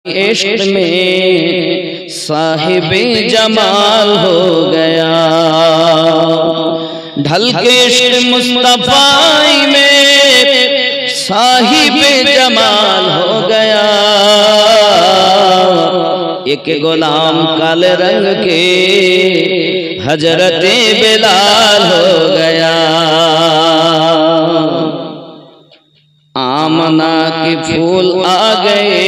इश्क में साहिबे जमाल हो गया, ढल के इश्क मुस्तफाई में साहिबे जमाल हो गया। एक गुलाम काले रंग के हजरते बिलाल हो गया। आमना के फूल आ गए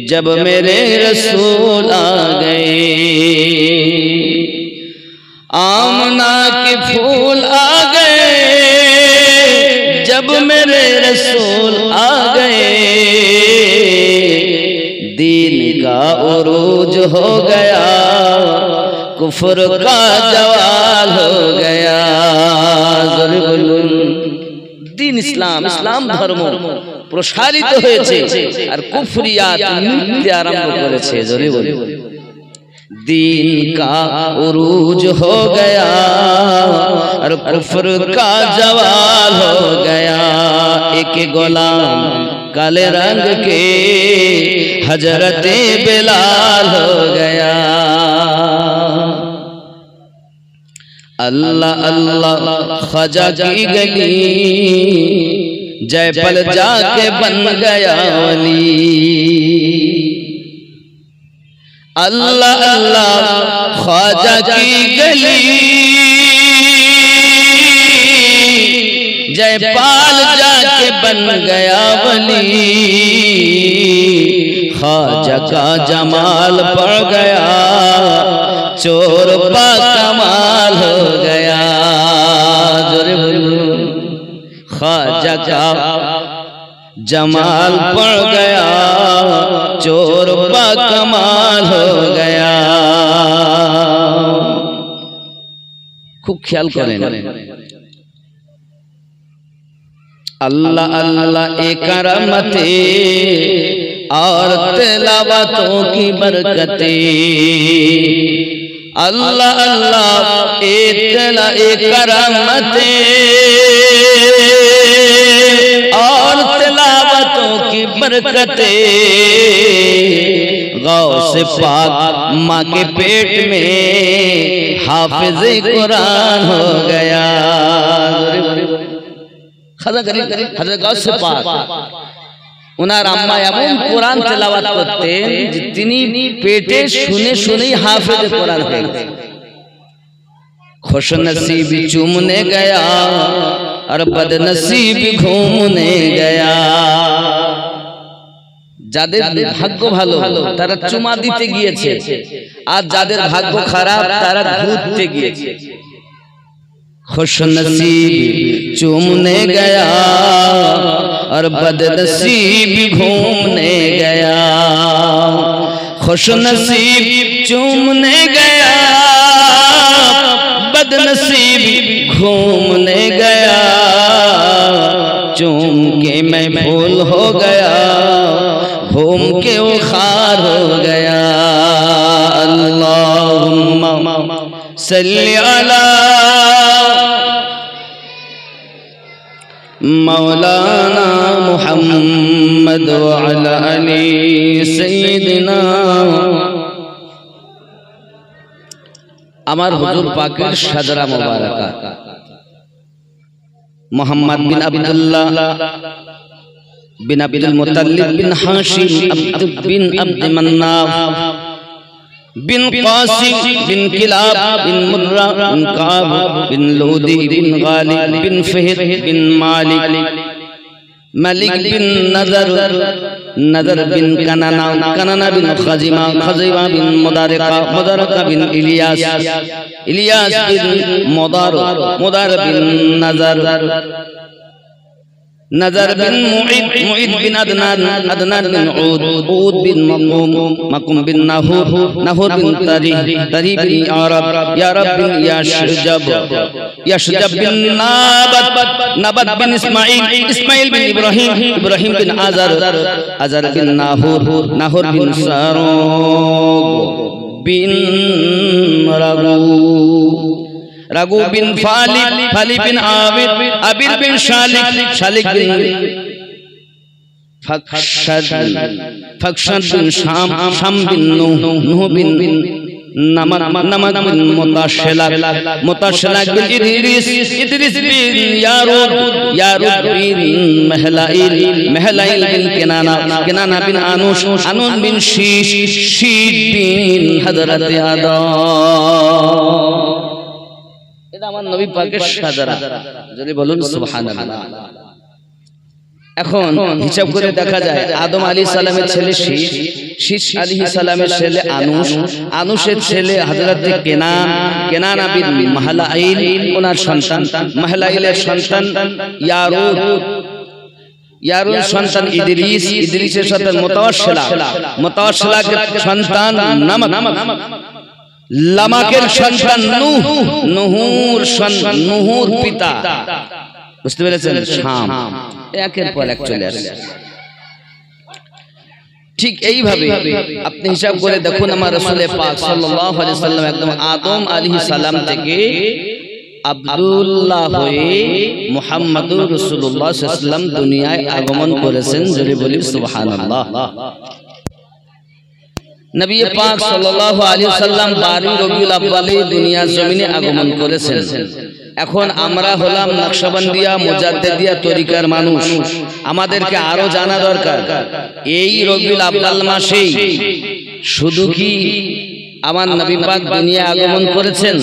जब मेरे रसूल आ गए। आमना के फूल आ गए जब मेरे रसूल आ गए। दीन का उरूज हो गया, कुफ्र का जवाल हो गया। दीन इस्लाम इस्लाम धर्म प्रसारित হয়েছে আর কুফরিয়াত নৃত্য আরম্ভ করেছে। জোরে বলি दीन का उरूज हो गया और कुफ्र का जवाल हो गया। एक गुलाम काले रंग के हजरते बिलाल हो गया। अल्लाह अल्लाह ख्वाजा की गली जयपल जाके बन गया वली। अल्लाह अल्लाह ख्वाजा की गली जयपाल जाके बन गया वली। ख्वाजा का जमाल पड़ गया, चोर पा कमाल हो गया। ख्वाजा का जमाल पड़ गया, चोर पा कमाल हो गया। खूब ख्याल करें। अल्लाह अल्लाह एक रहमते और तिलावतों की बरकते। अल्लाह अल्लाह एक रहमते और तिलावतों की बरकते। गौस पाक माँ के पेट में हाफिज कुरान हो गया। हज़रत गौस पाक उनार आम्मा एमन कुरान तिलावत करतें जे तिनी पेटे शुने शुने हाफिज कुरान हो गए। खुश नसीब चूमने गया और बदनसीब घूमने गया। যাদের ভাগ্য ভালো তারা চুমা দিতে গিয়েছে, আর যাদের ভাগ্য খারাপ তারা ঘুরতে গিয়েছে। खुश नसीब चूमने गया और बदनसीब घूमने गया। खुश नसीब चूमने गया, बदनसीब घूमने गया। चूम के मैं फूल हो गया, घूम के वो खार हो गया। अल्लाहुम्मा सल्ली अला मौलाना मुहम्मद व अला अली सय्यिदिना। আমার হুজুর পাকের সাদরা মুবারাকা মোহাম্মদ বিন আব্দুল্লাহ बिन अब्दुल मुत्तलिब बिन हाशिम बिन अब्द मन्नाफ बिन कासिम बिन किलाब बिन मुर्रा बिन काब बिन लूदी बिन गालिब बिन फहद बिन मालिक मलिक बिन नदर बिन कनाना बिन खजिमा बिन मुदारका बिन इलियास बिन मुदार बिन नजर बिन मुईद बिन अदनान बिन ऊद बिन मकुम बिन नहूर बिन तरी बिन यारब बिन यशजब बिन नबत बिन इस्माइल बिन इब्राहिम बिन अजर बिन नाहूर बिन सारोग बिन रघु बिन फाली बिन आबिद बिन शालिक बिन ফাকশাদ বিন শাম বিন নূহ বিন নামাক বিন মুতাশলাক বিন ইদ্রিস বিন ইয়ারুদ বিন মাহলাইল বিন কেনানা বিন আনুশ বিন শীশ বিন হযরত আদম। এটা আমার নবী পাকের সাজারা, যদি বলুন সুবহানাল্লাহ। এখন হিসাব করে দেখা যায় আদম আলাইহিস সালামের ছেলে শীশ, শীশ আলাইহিস সালামের ছেলে আনুশ, আনুশের ছেলে হযরত কেনানা বিন মাহলাইল, ওনার সন্তান মাহলাইলের সন্তান ইয়ারুদ সন্তান ইদ্রিস, ইদ্রিসের সন্তান মুতাওয়াশিলাকের সন্তান লামাকের সন্তান নূহর পিতা, বুঝতে পেরেছেন, শাম। একের পর এক চলে আসে। ঠিক এইভাবে আপনি হিসাব করে দেখুন, আমার রাসূল পাক সাল্লাল্লাহু আলাইহি সাল্লাম একদম আদম আলাইহিস সালাম থেকে আব্দুল্লাহ হয়ে মুহাম্মদুর রাসূলুল্লাহ সাল্লাল্লাহু আলাইহি ওয়াসাল্লাম দুনিয়ায় আগমন করেছেন। যদি বলি সুবহানাল্লাহ। নবী পাক সাল্লাল্লাহু আলাইহি ওয়াসাল্লাম 12 রবিউল আউয়ালে দুনিয়া জমিনে আগমন করেছেন। এখন আমরা হলাম নকশবন্দিয়া মুজাদ্দিদিয়া তরিকার মানুষ, আমাদেরকে আরো জানা দরকার এই রবিউল আউয়াল মাসেই শুধু কি আমার নবী পাক দুনিয়া আগমন করেছেন,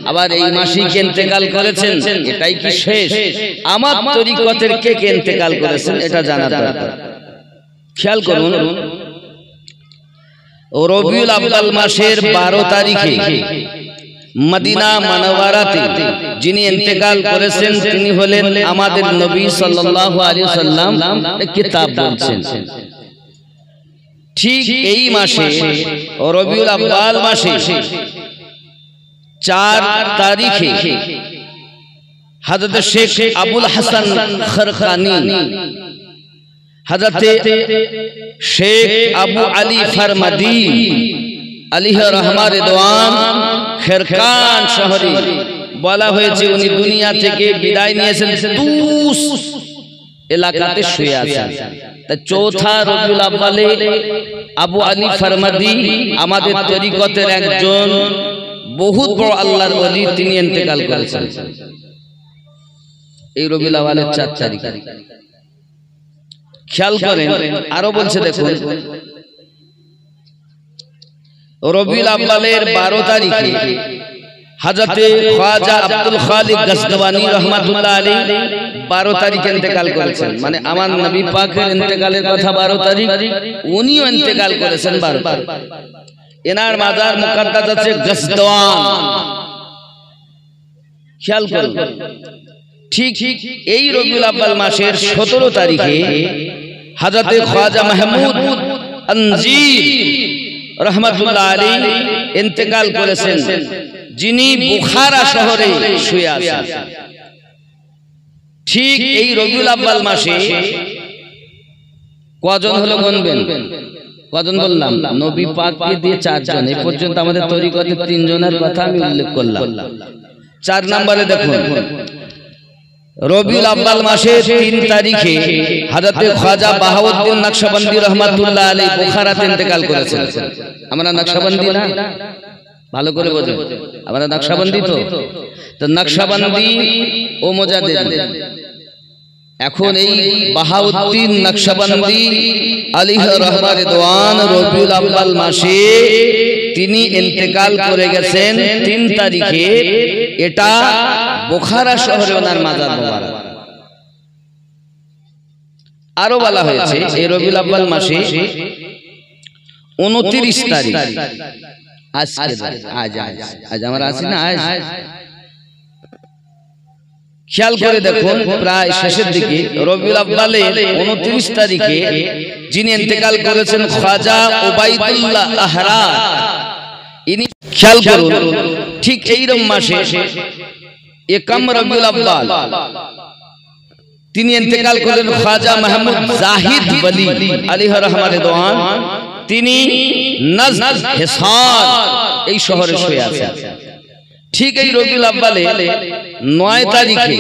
আবার এই মাসেই কি ইন্তেকাল করেছেন, এটাই কি শেষ? আমার তরিকতের কে কে ইন্তেকাল করেছেন এটা জানা দরকার। খেয়াল করুন, রবিউল আউয়াল মাসের 12 তারিখে মদিনা মুনাওয়ারাতে যিনি ইন্তেকাল করেছেন তিনি হলেন আমাদের নবী সাল্লাল্লাহু আলাইহি ওয়াসাল্লাম। কিতাব বলছেন ঠিক এই মাসে রবিউল আউয়াল মাসে 4 তারিখে হযরত শেখ আবুল হাসান খরকানি, হযরত শেখ আবু আলী ফরমাদি আলাইহি রহমা রিদওয়ান খেরকান শহরে বলা হয়েছে উনি দুনিয়া থেকে বিদায় নিয়েছেন, তুস এলাকাতে শুয়ে আছেন। তা চৌথা রবিউল আউয়ালে আবু আলী ফরমাদি আমাদের তরিকতের একজন বহুত বড় আল্লাহর ওলি, তিনি ইন্তেকাল করেছেন এই রবিউল আউয়ালের 4 তারিখ। খেয়াল করেন আরো বলছে, দেখুন রবিউল আউয়ালের 12 তারিখে হযরতে খ্বাজা আব্দুল খালিক গজনবী রাহমাতুল্লাহ আলাইহি 12 তারিখে ইন্তেকাল করেছেন। মানে আমার নবী পাকের ইন্তেকালের কথা 12 তারিখ, উনিও ইন্তেকাল করেছেন 12 তারিখ। এনার মাজার মুকদ্দাস আছে গজনওয়ান। খেয়াল করুন, ঠিক এই রবিউল আউয়াল মাসের 17 তারিখে হযরতে খ্বাজা মাহমুদ আনজির রহমাতুল্লাহ আলাইহি ইন্তেকাল করেছেন, যিনি বুখারা শহরে শুয়ে আছেন। ঠিক এই রবিউল আউয়াল মাসে কজন হলো গুনবেন? কজন বললাম? নবী পাককে দিয়ে 4 জন। এই পর্যন্ত আমাদের তরিকতে 3 জনের কথা আমি উল্লেখ করলাম। 4 নম্বরে দেখুন, রবিউল আউয়াল মাসের 3 তারিখে হযরত খ্বাজা বাহাউদ্দিন নকশবন্দি রহমাতুল্লাহ আলাইহি বুখারাতে ইন্তেকাল করেছেন। আমরা নকশবন্দি না? ভালো করে বোঝো, আমরা নকশবন্দি তো নকশবন্দি ও মুজাদ্দিদ। এখন এই বাহাউদ্দিন নকশবন্দি আলাইহি রহমা রিদওয়ান রবিউল আউয়াল মাসে তিনি ইন্তেকাল করে গেছেন 3 তারিখে। এটা বুখারা শহরে ওনার মাজার মোবারক। আরো বলা হয়েছে এই রবিউল আউয়াল মাসে 29 তারিখ, আজ আমরা আছি না, আজ খেয়াল করে দেখুন প্রায় শেষের দিকে রবিউল আউয়ালে 29 তারিখে যিনি ইন্তেকাল করেছেন খ্বাজা উবাইদুল্লাহ আহরার, ইনি খেয়াল করুন ঠিক এইরকম মাসে একম রবিউল আউয়াল তিনি ইন্তেকাল করলেন খ্বাজা মাহমুদ জাহিদ ওলি আলাইহি রহমা রিদওয়ান, তিনি নজদ হিসার এই শহরে শুয়ে আছেন। ঠিক এই রবিউল আউয়ালে 9 তারিখে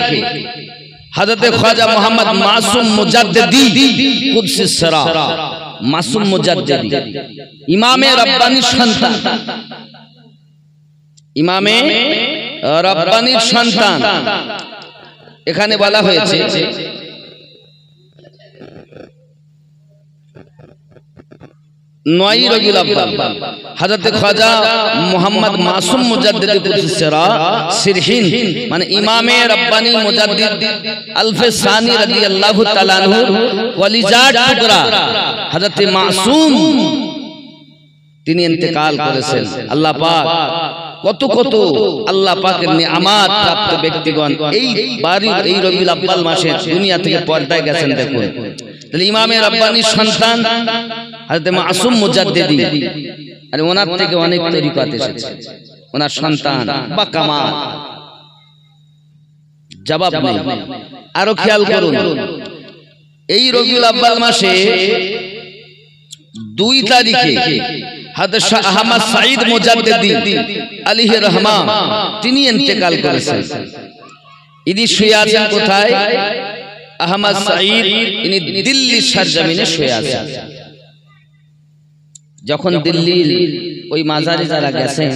হযরত খ্বাজা মোহাম্মদ মাসুম মুজাদ্দিদি কুদসিস সিরা, মাসুম মুজাদ্দিদি ইমামে রব্বানির সন্তান, ইমামে রব্বানির সন্তান। এখানে বলা হয়েছে নয় রবিউল আউয়াল হযরত খ্বাজা মোহাম্মদ মাসুম মুজাদ্দিদি কুদসিস সিরা সিরহিন মানে ইমামে রব্বানি মুজাদ্দিদ আলফে সানি রাদিয়াল্লাহু তাআলা আনহু কলিজার টুকরা হযরত মাসুম তিনি ইন্তেকাল করেছেন। আল্লাহ পাক কত কত আল্লাহ পাকের নিয়ামত প্রাপ্ত ব্যক্তিগণ এই বাড়ির এই রবিউল আউয়াল মাসে দুনিয়া থেকে পর্দায় গেছেন। দেখুন তাহলে ইমামে রব্বানির সন্তান হযরত মাসুম মুজাদ্দিদি, আর ওনার থেকে অনেক তরিকত এসেছে, ওনার সন্তান বা কামাল জবাব নেই। আরো খেয়াল করুন এই রবিউল আউয়াল মাসে 2 তারিখে হযরত শাহ আহমদ সাঈদ মুজাদ্দিদি আলাইহি রহমা তিনি ইন্তেকাল করেছেন। ইনি শুয়ে আছেন কোথায়? আহমদ সাঈদ ইনি দিল্লির সরজমিনে শুয়ে আছেন। যখন দিল্লির ওই মাজারে যারা গেছেন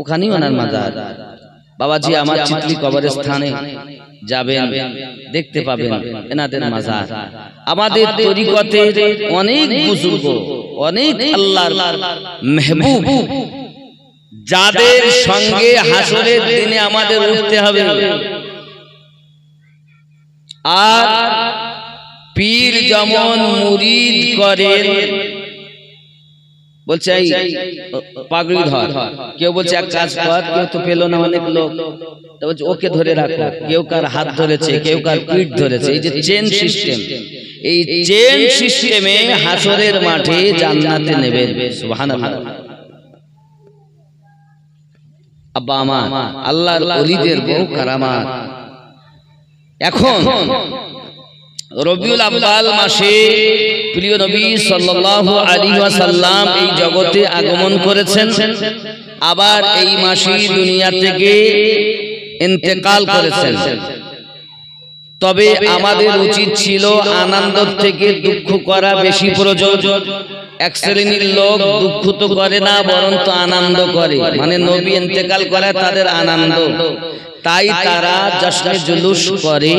ওখানেই ওনার মাজার। বাবাজি আমার চিতলি কবরস্থানে যাবেন, দেখতে পাবেন এনাদের মাজার। আমাদের তরিকতের অনেক বুজুর্গ, অনেক আল্লাহর মেহবুব যাদের সঙ্গে হাসরের দিনে আমাদের উঠতে হবে, আর পীর যেমন মুরিদ করেন, বলছে এই পাগড়ি ধর, কেউ বলছে এক কাজ কর, কেউ তো পেল না অনেক লোক, তো বলছে ওকে ধরে রাখো, কেউ কার হাত ধরেছে, কেউ কার পিঠ ধরেছে। এই যে চেন সিস্টেম, এই চেন সিস্টেমে হাসরের মাঠে জান্নাতে নেবেন। সুবহানাল্লাহ। আব্বা আমার আল্লাহর ওলিদের বহু কারামাত। এখন রবিউল আউয়াল মাসে প্রিয় নবী সাল্লাল্লাহু আলাইহি ওয়াসাল্লাম এই জগতে আগমন করেছেন, আবার এই মাসেই দুনিয়া থেকে ইন্তেকাল করেছেন। তবে আমাদের উচিত ছিল আনন্দ থেকে দুঃখ করা বেশি প্রয়োজন। এক শ্রেণীর লোক দুঃখ তো করে না, বরং তো আনন্দ করে, মানে নবী ইন্তেকাল করে তাদের আনন্দ, তাই তারা জশ্নে জুলুস করে।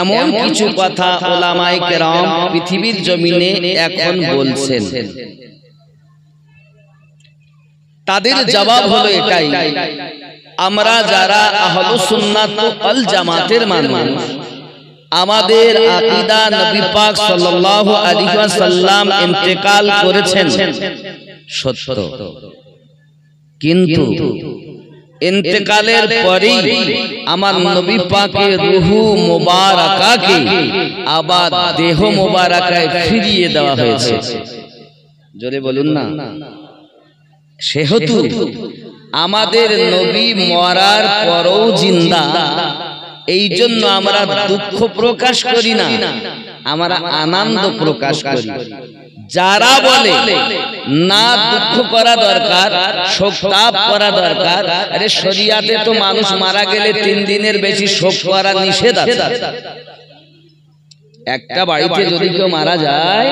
এমন কিছু কথা উলামায়ে কেরাম পৃথিবীর জমিনে এখন বলছেন। তাদের জবাব হলো এটাই, আমরা যারা আহলুস সুন্নাত ওয়াল জামাতের মানুষ, আমাদের আকীদা নবী পাক সাল্লাল্লাহু আলাইহি ওয়াসাল্লাম ইন্তেকাল করেছেন সত্য, কিন্তু ইন্তেকালের পরেই আমার নবী পাকের রূহু মুবারাকাকে আবার দেহ মুবারাকায় ফিরিয়ে দেওয়া হয়েছে। জোরে বলুন না। সেহেতু আমাদের নবী মরার পরও জিন্দা, এই জন্য আমরা দুঃখ প্রকাশ করি না, আমরা আনন্দ প্রকাশ করি। যারা বলে না দুঃখ করা দরকার, শোক তাপ করা দরকার, আরে শরিয়াতে তো মানুষ মারা গেলে 3 দিনের বেশি শোক করা নিষেধ আছে। একটা বাড়িতে যদি কেউ মারা যায়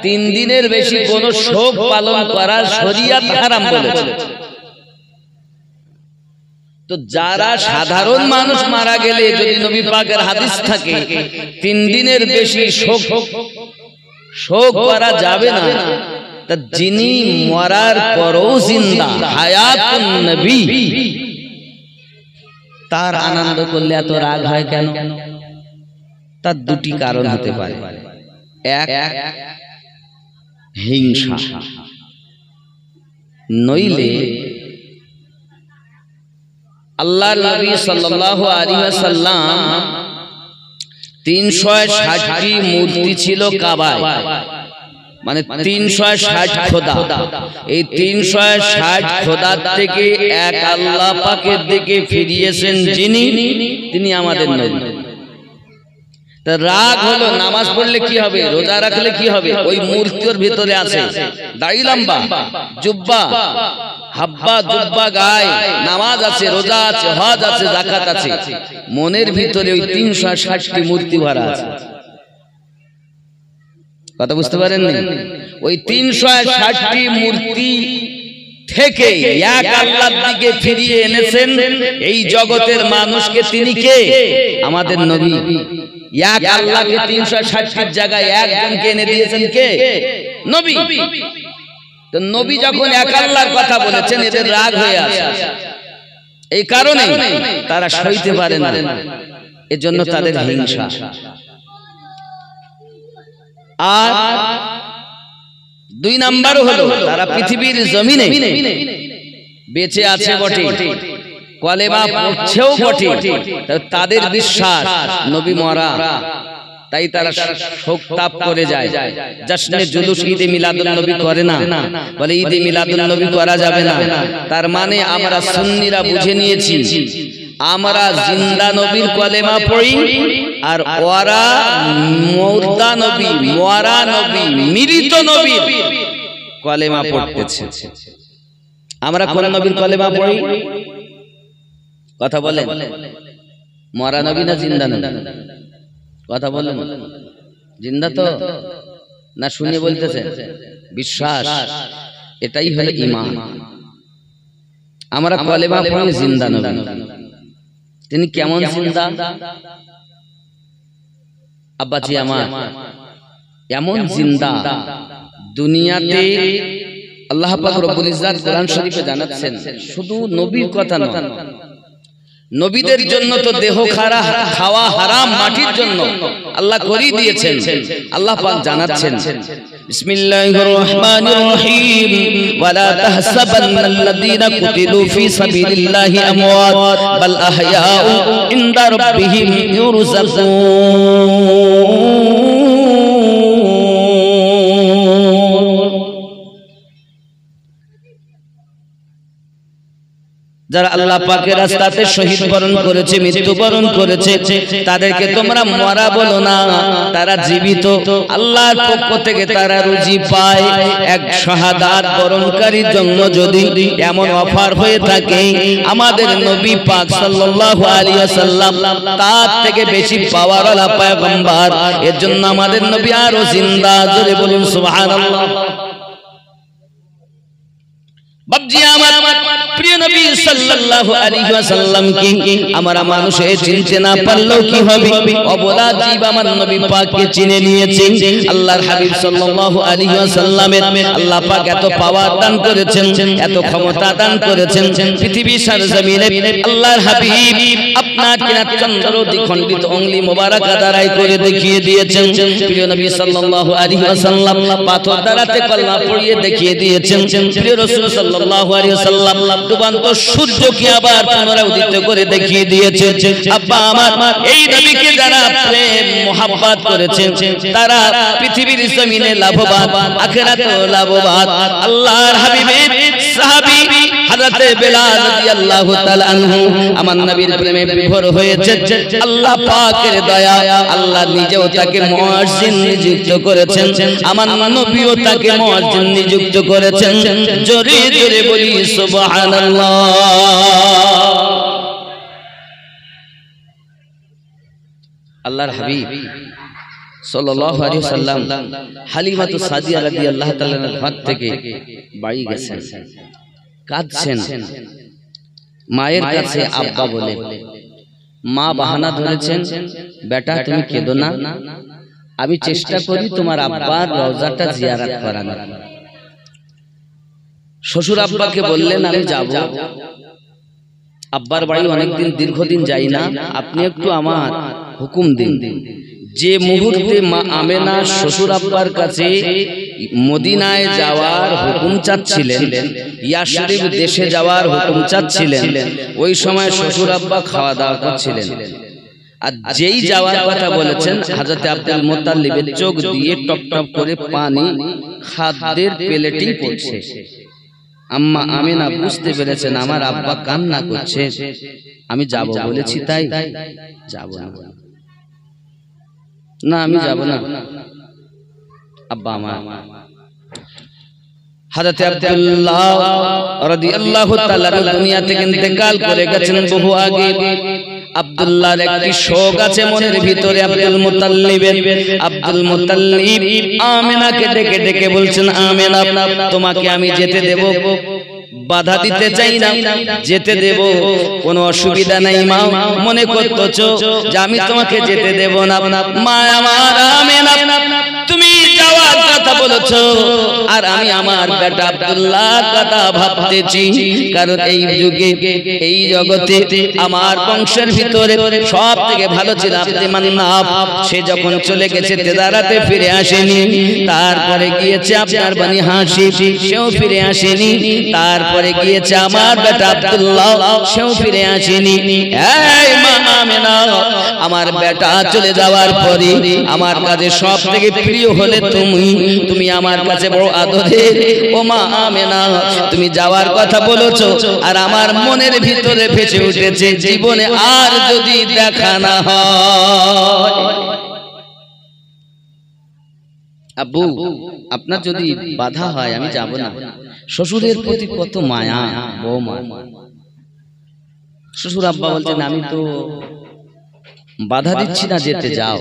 3 দিনের বেশি কোনো শোক পালন করা শরিয়াত হারাম বলেছে। তো যারা সাধারণ মানুষ মারা গেলে যদি নবী পাকের হাদিস থাকে 3 দিনের বেশি শোক করা যাবে না, তা যিনি মরার পরও জিন্দা হায়াতুন নবী, তার আনন্দ করলে এত রাগ হয় কেন? তার 2টি কারণ হতে পারে। এক, হিংসা, নইলে আল্লাহর নবী সাল্লাল্লাহু আলাইহি ওয়াসাল্লাম 360টি মূর্তি ছিল কাবায়, মানে 360 খোদা। এই 360 খোদার থেকে এক আল্লাহ পাকের দিকে ফিরিয়েছেন যিনি, তিনি আমাদের নবী। তা রাগ হলো, নামাজ পড়লে কি হবে, রোজা রাখলে কি হবে, ওই মূর্তির ভিতরে আছে দাড়ি লম্বা, জুব্বা, হাব্বা জুব্বা গায়, নামাজ আছে, রোজা আছে, হজ আছে, যাকাত আছে, মনের ভিতরে ওই 360টি মূর্তি ভরা আছে। কথা বুঝতে পারেন না? ওই 360টি মূর্তি থেকে এক আল্লাহর দিকে ফিরিয়ে এনেছেন এই জগতের মানুষকে। তিনি কে? আমাদের নবী। এক আল্লাহকে 360টির জায়গায় একজনকে এনে দিয়েছেন কে? নবী। তো নবী যখন এক আল্লাহর কথা বলেছেন, এদের রাগ হয়ে আসে। এই কারণে তারা সইতে পারে না, এজন্য তাদের হিংসা। আর 2 নাম্বার হলো তারা পৃথিবীর জমিনে বেঁচে আছে বটে, কলেমা পড়ছেও বটে, তাদের বিশ্বাস নবী মরা, তাই তারা শোক তাপ করে যায়। জশ্নে জুলুস ঈদে মিলাদুন নবী করে না, বলে ঈদে মিলাদুন নবী করা যাবে না। তার মানে আমরা সুন্নিরা বুঝে নিয়েছি, আমরা জিন্দা নবীর কলেমা পড়ি, আর ওরা মুর্দা নবী, মরা নবী, মৃত নবীর কলেমা পড়তেছে। আমরা কোন নবীর কলেমা পড়ি? কথা বলেন, মরা নবী না জিন্দা নবী? কথা বলেন, জিন্দা তো না? শুনে বলতেছে বিশ্বাস, এটাই হলো ঈমান। আমরা কলেমা পড়ি জিন্দা নবী। তিনি কেমন জিন্দা? আব্বাজি আমার, এমন জিন্দা দুনিয়াতে আল্লাহ পাক রব্বুল ইজ্জত কোরআন শরীফে জানাচ্ছেন, শুধু নবীর কথা নয়, নবীদের জন্য তো দেহ খাওয়া হারাম, মাটির জন্য আল্লাহ করিয়ে দিয়েছেন। আল্লাহ পাক জানাচ্ছেন, বিসমিল্লাহির রহমানির রহিম, ওয়ালা তাহসাবান্নাল্লাযীনা কুতিলু ফী সাবিলিল্লাহি আমওয়াত বাল আহইয়াউ ইনদা রাব্বিহিম ইউরযাকুন। যারা আল্লাহ পাকের রাস্তাতে শহীদ বরণ করেছে, মৃত্যুবরণ করেছে, তাদেরকে তোমরা মরা বলো না, তারা জীবিত। আল্লাহর পক্ষ থেকে তারা রুজি পায়। এক শাহাদাত বরণকারীর জন্য যদি এমন অফার হয়ে থাকে, আমাদের নবী পাক সাল্লাল্লাহু আলাইহি ওয়াসাল্লাম তার থেকে বেশি পাওয়ারওয়ালা পয়গম্বর, এর জন্য আমাদের নবী আরো জিন্দা। জোরে বলুন সুবহানাল্লাহ। বাবজি আমার, প্রিয় নবী সাল্লাল্লাহু আলাইহি ওয়াসাল্লাম কি আমরা মানুষে চিনতে না পারলেও কি হবে, অবলা জীব আমার নবী পাককে চিনে নিয়েছে। আল্লাহর হাবিব সাল্লাল্লাহু আলাইহি ওয়াসাল্লামের আল্লাহ পাক এত পাওয়ার দান করেছেন, এত ক্ষমতা দান করেছেন, পৃথিবীর সরজমিনে আল্লাহর হাবিব আপনার কিনা চন্দ্র দ্বিখণ্ডিত অঙ্গুলি মোবারক দ্বারাই করে দেখিয়ে দিয়েছেন। প্রিয় নবী সাল্লাল্লাহু আলাইহি ওয়াসাল্লাম পাথর দ্বারাতে কলমা পড়িয়ে দেখিয়ে দিয়েছেন। প্রিয় রাসূল সাল্লাল্লাহু আলাইহি ওয়াসাল্লাম ডুবান্ত সূর্যকে আবার পুনরায় উদিত করে দেখিয়ে দিয়েছেন। আব্বা আমার, এই নবীকে যারা প্রেম মোহাব্বত করেছেন, তারা পৃথিবীর জমিনে লাভবান, আখিরাতেও লাভবান। আল্লাহর হাবিবের সাহাবী হযরত বেলাল রাদিয়াল্লাহু তাআলা আনহু আমার নবীর প্রেমে বিভোর হয়েছে। আল্লাহ পাকের দয়া, আল্লাহ নিজেও তাকে মুয়াজ্জিন নিযুক্ত করেছেন, আমার নবীও তাকে মুয়াজ্জিন নিযুক্ত করেছেন। জোরে জোরে বলি সুবহানাল্লাহ। আল্লাহর হাবিব সাল্লাল্লাহু আলাইহি ওয়াসাল্লাম হালিমাতু সাদিয়া রাদিয়াল্লাহু তাআলার ঘর থেকে বাড়ি গেছেন, কাঁদছেন। মায়ের কাছে আব্বা বলে, মা বাহানা ধরেছেন, বেটা তুমি কেঁদো না, আমি চেষ্টা করি তোমার আব্বার রওজাটা জিয়ারত করানোর। শ্বশুর আব্বাকে বললেন, আমি যাব, আব্বার বাড়ি অনেকদিন দীর্ঘদিন যাই না, আপনি একটু আমার হুকুম দিন। যে মুহূর্তে মা আমেনা শ্বশুর আব্বার কাছে মদিনায় যাওয়ার হুকুম চাচ্ছিলেন, ইয়াসরিব দেশে যাওয়ার হুকুম চাচ্ছিলেন, ওই সময় শ্বশুর আব্বা খাওয়া দাওয়া করছিলেন। আর যেই যাওয়ার কথা বলেছেন, হযরত আব্দুল মুত্তালিবের চোখ দিয়ে টপ টপ করে পানি খাদ্যের প্লেটেই পড়ছে। আম্মা আমিনা বুঝতে পেরেছেন আমার আব্বা কান্না করছে, আমি যাব বলেছি তাই যাব না, আমি যাব না। আব্বা আমার হযরত আব্দুল্লাহ রাদিয়াল্লাহু তাআলা দুনিয়া থেকে ইন্তেকাল করে গেছেন বহু আগে। আব্দুল্লাহর একটি শোক আছে মনের ভিতরে আব্দুল মুত্তালিব আমিনাকে ডেকে ডেকে বলছেন, আমিনা তোমাকে আমি যেতে দেব, বাধা দিতে চাই না, যেতে দেব, কোনো অসুবিধা নাই মা। মনে করতেছো যে আমি তোমাকে যেতে দেব না। মা আমার আমিনা, তুমি যাওয়ার কথা বলেছো আর আমি আমার বেটা আব্দুল্লাহর কথা ভাবতেছি। কারণ এই যুগে এই জগতে আমার বংশের ভিতরে সব থেকে ভালো ছিল আব্দে মান্নাফ। সে যখন চলে গেছে তেদারাতে ফিরে আসেনি। তারপরে গিয়েছে আপনার বনি হাশিম, সেও ফিরে আসেনি। তারপরে গিয়েছে আমার বেটা আব্দুল্লাহ, সেও ফিরে আসেনি। এই মা আমিনা, আমার বেটা চলে যাওয়ার পরে আমার কাছে সব থেকে প্রিয় হলে তুমি আমার কাছে বড় আদরের। ও মা আমিনা, তুমি যাওয়ার কথা বলেছো আর আমার মনের ভিতরে ভেসে উঠেছে জীবনে আর যদি দেখা না হয়। আব্বু, আপনার যদি বাধা হয় আমি যাব না। শ্বশুরের প্রতি কত মায়া, বৌমা। শ্বশুর আব্বা বলছেন আমি তো বাধা দিচ্ছি না, যেতে যাও।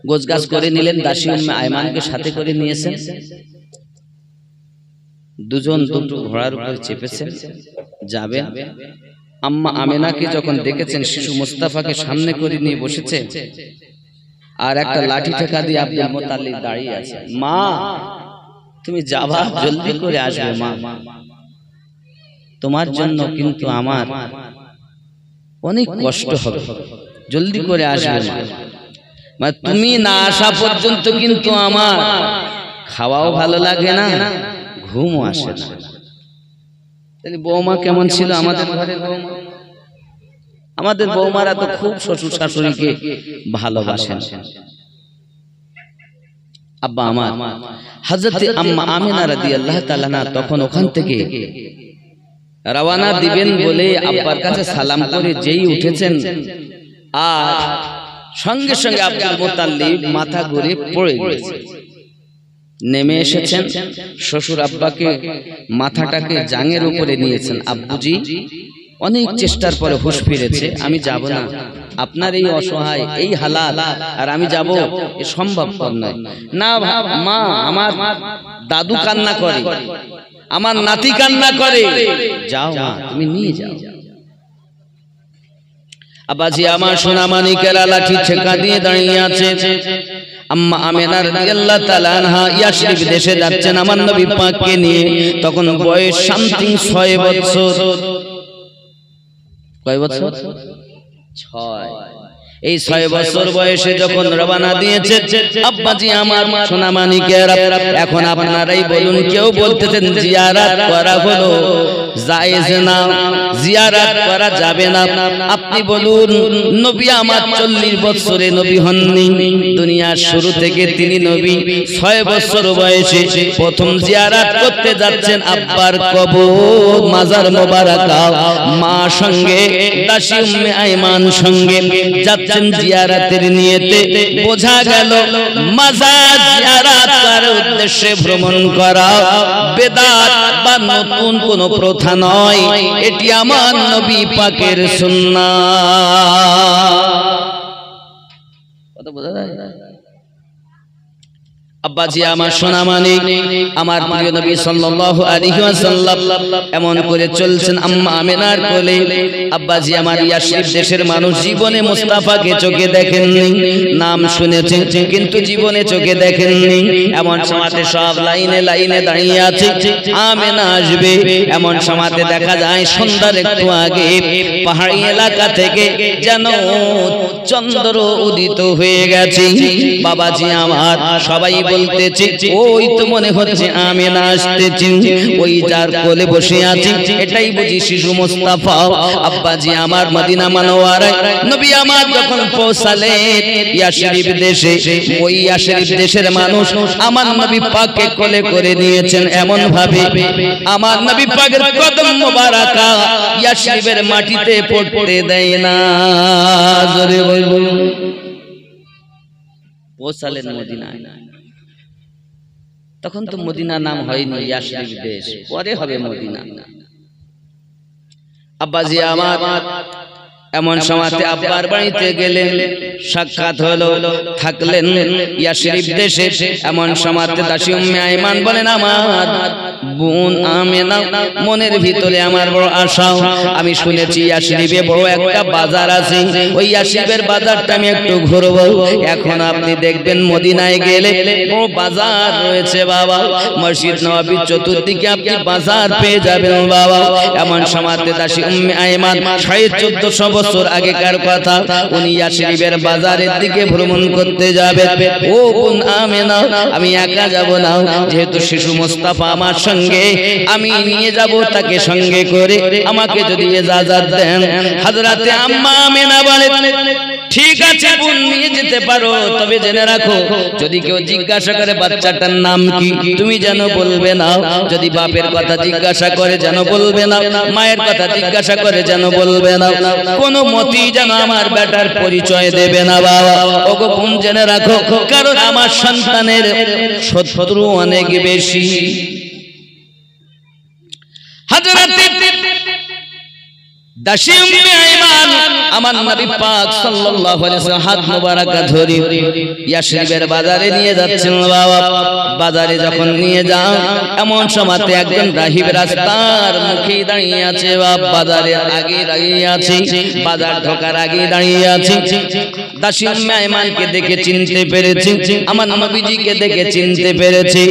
গোছগাছ করে নিলেন, দাসী উম্মে আয়মানকে সাথে করে নিয়েছেন। দুজন দুটো ঘোড়ার উপর চেপেছেন, যাবেন। আম্মা আমিনাকে যখন দেখেছেন শিশু মুস্তাফাকে সামনে করে নিয়ে বসেছে আর একটা লাঠি ঠেকা দিয়ে আব্দুল মুত্তালিব দাঁড়িয়ে আছে। মা তুমি যাবা, জলদি করে আসবে মা, তোমার জন্য কিন্তু আমার অনেক কষ্ট হবে, জলদি করে আসবে মা। মানে তুমি না আসা পর্যন্ত কিন্তু আমার খাওয়াও ভালো লাগে না, ঘুমও আসে না। তাহলে বৌমা কেমন ছিল আমাদের ঘরের বৌমা? আমাদের বৌমারা তো খুব শ্বশুর শাশুড়িকে ভালোবাসেন। আব্বা আমার হযরত আম্মা আমিনা রাদিয়াল্লাহু তাআলা না তখন ওখান থেকে রওনা দিবেন বলে আব্বার কাছে সালাম করে যেই উঠেছেন আর সঙ্গে সঙ্গে আব্দুল মুত্তালিব মাথা ঘুরে পড়ে গেছে। নেমে এসেছেন, শ্বশুর আব্বাকে মাথাটাকে জাঙের উপরে নিয়েছেন। আব্বুজি অনেক চেষ্টার পরে হুঁশ ফিরেছে, আমি যাব না, আপনার এই অসহায় এই হালাত আর আমি যাব এ সম্ভবপর নয়। না মা, আমার দাদু কান্না করে, আমার নাতি কান্না করে, যাও মা তুমি নিয়ে যাও। আব্বাজি আমার সোনা মানিকেরা লাঠি ঠেকা দিয়ে দাঁড়িয়ে আছে। আম্মা আমিনা রাদিয়াল্লাহু তাআলা আনহা ইয়াশরিব দেশে যাচ্ছেন আমার নবী পাককে নিয়ে। তখন বয়স সামথিং 6 বছর। কয় বছর? 6। এই 6 বছর বয়সে যখন রওনা দিয়েছে আব্বাজি আমার সোনা মানিকেরা, এখন আপনারাই বলুন, কেউ বলতেছেন জিয়ারত করা হলো জায়েজ না, জিয়ারত করা যাবে না। আপনি বলুন, নবী আমার 40 বছরে নবী হননি, দুনিয়ার শুরু থেকে তিনি নবী। 6 বছর বয়সে প্রথম জিয়ারত করতে যাচ্ছেন আব্বার কবর, মাজার মোবারকা, মা সঙ্গে দাসী উম্মে আয়মান সঙ্গে যাচ্ছেন জিয়ারতের নিয়তে। বোঝা গেল মাজার জিয়ারত করার উদ্দেশ্যে ভ্রমণ করা বেদাত বা নতুন কোন প্রথা নয়, এটি আমার নবী পাকের সুন্নাহ। কথা বোঝা যায়? আব্বাজি আমার সোনা মানিক, আমার প্রিয় নবী সাল্লাল্লাহু আলাইহি ওয়াসাল্লাম এমন করে চলছেন আম্মা আমিনার কোলে। আব্বাজি আমার ইয়াশরিব দেশের মানুষ জীবনে মুস্তাফাকে চোখে দেখেননি, নাম শুনেছেন কিন্তু জীবনে চোখে দেখেননি। এমন সময়তে সব লাইনে লাইনে দাঁড়িয়ে আছে, আমিনা আসবে। এমন সময়তে দেখা যায় সন্ধ্যার একটু আগে পাহাড়ি এলাকা থেকে যেন চন্দ্র উদিত হয়ে গেছে। বাবাজি আমার সবাই বলতেছে, ওই তো মনে হচ্ছে আমিনা আসতেছে, ওই যার কোলে বসে আছে এটাই বুঝি শিশু মুস্তাফা। আব্বাজি আমার মদিনা মুনাওয়ারায় নবী আমার যখন পৌঁছালেন ইয়াশরিব দেশে, ওই ইয়াশরিব দেশের মানুষ আমার নবী পাককে কোলে করে নিয়েছেন এমন ভাবে আমার নবী পাকের কদম মোবারকা ইয়াশরিবের মাটিতে পড়তে দেয় না। জোরে বলুন। পৌঁছালেন মদিনায়, তখন তো মদিনা নাম হয়নি, ইয়াসরিব দেশ, পরে হবে মদিনা। আব্বাজি আমার এমন সময়তে আব্বার বাড়িতে গেলেন, সাক্ষাৎ হলো, থাকলেন ইয়াসরিব দেশে। এমন সময়তে দাসী উম্মে আইমান বলেন, আমার বোন আমেনা, মনের ভিতরে আমার বড় আশা, আমি শুনেছি ইয়াসরিবে বড় একটা বাজার আছে, ওই ইয়াসরিবের বাজারটা আমি একটু ঘুরবো। এখন আপনি দেখবেন মদিনায় গেলে বড় বাজার রয়েছে বাবা, মসজিদ নববীর চতুর্দিকে আপনি বাজার পেয়ে যাবেন বাবা। এমন সময়তে দাসী উম্মে আইমান 1450 বছর আগেকার কথা, উনি ইয়াসরিবের বাজারের দিকে ভ্রমণ করতে যাবে। ও বোন আমেনা, আমি একা যাব না, যেহেতু শিশু মোস্তাফা আমার সঙ্গে, আমি নিয়ে যাব তাকে সঙ্গে করে, আমাকে যদি ইজাজত দেন। হযরতে আম্মা আমেনা বলেন, ঠিক আছে বোন, নিয়ে যেতে পারো, তবে জেনে রাখো যদি কেউ জিজ্ঞাসা করে বাচ্চাটার নাম কি, তুমি যেন বলবে না। যদি বাপের কথা জিজ্ঞাসা করে যেন বলবে না, মায়ের কথা জিজ্ঞাসা করে যেন বলবে না, কোনো মতি যেন আমার বেটার পরিচয় দেবে না বাবা। ওগো বোন জেনে রাখো, কারণ আমার সন্তানের শত্রু অনেক বেশি। হযরতে দাসী উম্মে আইমান আমার নবী পাক সাল্লাল্লাহু আলাইহি ওয়াসাল্লাম হাত মোবারক ধরে ইয়াসরিবের বাজারে নিয়ে যাচ্ছেন বাবা। বাজারে যখন নিয়ে যান, এমন সময়তে একজন রাহিব রাস্তার মুখে দাঁড়িয়ে আছে বাবা, বাজারের আগে দাঁড়িয়ে আছে, বাজার ঢোকার আগে দাঁড়িয়ে আছে। দাসী উম্মে আইমানকে দেখে চিনতে পেরেছে, আমার নবীজিকে দেখে চিনতে পেরেছে।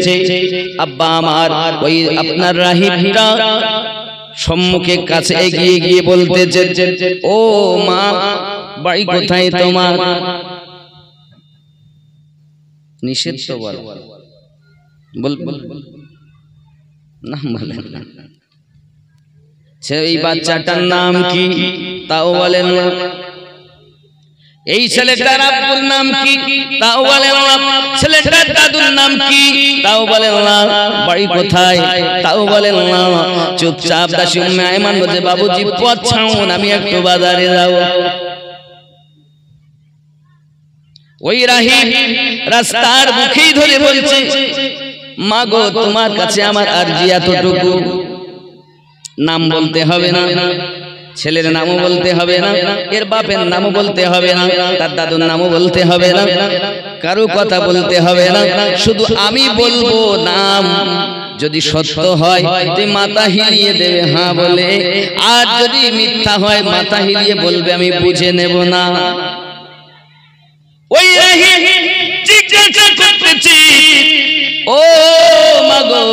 আব্বা আমার, ওই আপনার রাহিবটা সম্মুখে কাছে এগিয়ে গিয়ে বলতেছে, ও মা, বাড়ি কোথায় তোমার? নিষেধ তো বল নাম বলেন না। এই বাচ্চাটার নাম কি তাও বলেন না। এই ছেলেটার আব্বুর নাম কি তাও বলেন না। ছেলেটার দাদুর নাম কি তাও বলেন না। বাড়ি কোথায় তাও বলেন না। চুপচাপ দাসী উম্মে আইমান বলছে, বাবুজি পথ ছাড়ুন, আমি একটু বাজারে যাব। ওই রাহিব রাস্তার মুখেই ধরে বলছে, মা গো, তোমার কাছে আমার আরজি এতটুকু, নাম বলতে হবে না, ছেলের নামও বলতে হবে না, এর বাপের নামও বলতে হবে না, তার দাদুর নামও বলতে হবে না, কারো কথা বলতে হবে না, শুধু আমি বলবো নাম। যদি সত্য হয় তুই মাথা হিলিয়ে দেবে হ্যাঁ বলে, আর যদি মিথ্যা হয় মাথা হিলিয়ে বলবে আমি বুঝে নেব না। ওই জিজ্ঞাসা করতেছি, ও মাগো,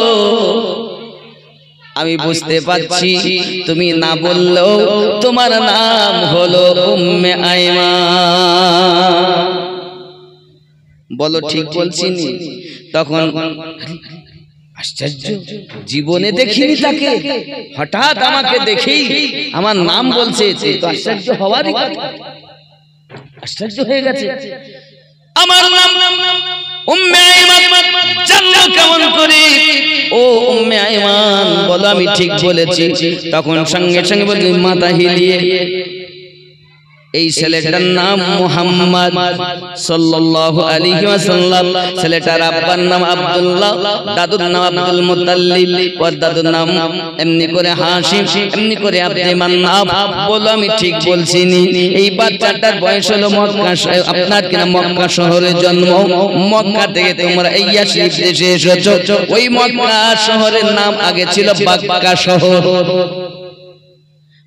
আমি বুঝতে পারছি তুমি না বললেও তোমার নাম হলো উম্মে আইমান, বলো ঠিক বলছি নি? তখন আশ্চর্য, জীবনে দেখিনি তাকে, হঠাৎ আমাকে দেখেই আমার নাম বলছে, তো আশ্চর্য হওয়ারই কথা। আশ্চর্য হয়ে গেছে, আমার নাম উম্মে আইমান জানলো কেমন করে? ও উম্মে আইমান, বলো আমি ঠিক বলেছি? তখন সঙ্গে সঙ্গে বলি মাথা হিলিয়ে, এই ছেলেটার নাম মুহাম্মদ সাল্লাল্লাহু আলাইহি ওয়াসাল্লাম। ছেলেটার আব্বার নাম আব্দুল্লাহ, দাদুর নাম আব্দুল মুত্তালিব, ওর দাদুর নাম এমনি করে হাশিম, এমনি করে আব্দে মান্নাব। বলো আমি ঠিক বলছি নি? এই বাচ্চাটার বয়স হলো মক্কা, আপনার কিনা মক্কা শহরে জন্ম। মক্কা থেকে তোমরা এই ইয়াসরিব দেশে এসেছো। ওই মক্কা শহরের নাম আগে ছিল বাক্কা শহর।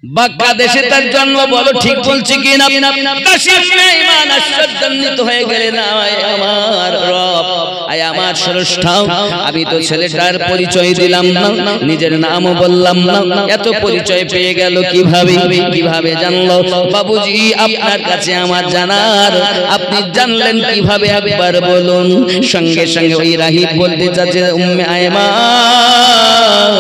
বাক্কা দেশে তার জন্ম। বলো ঠিক বলছি কি না? দাসী উম্মে আইমান আশ্চর্যান্বিত হয়ে গেলেন, আমার রব, আয় আমার স্রষ্টা, আমি তো ছেলেটার পরিচয় দিলাম না, নিজের নামও বললাম না, এত পরিচয় পেয়ে গেল কিভাবে? কিভাবে জানলো? বাবুজি আপনার কাছে আমার জানার, আপনি জানলেন কিভাবে একবার বলুন। সঙ্গে সঙ্গে ওই রাহিব বলতে চাচ্ছে, উম্মে আইমান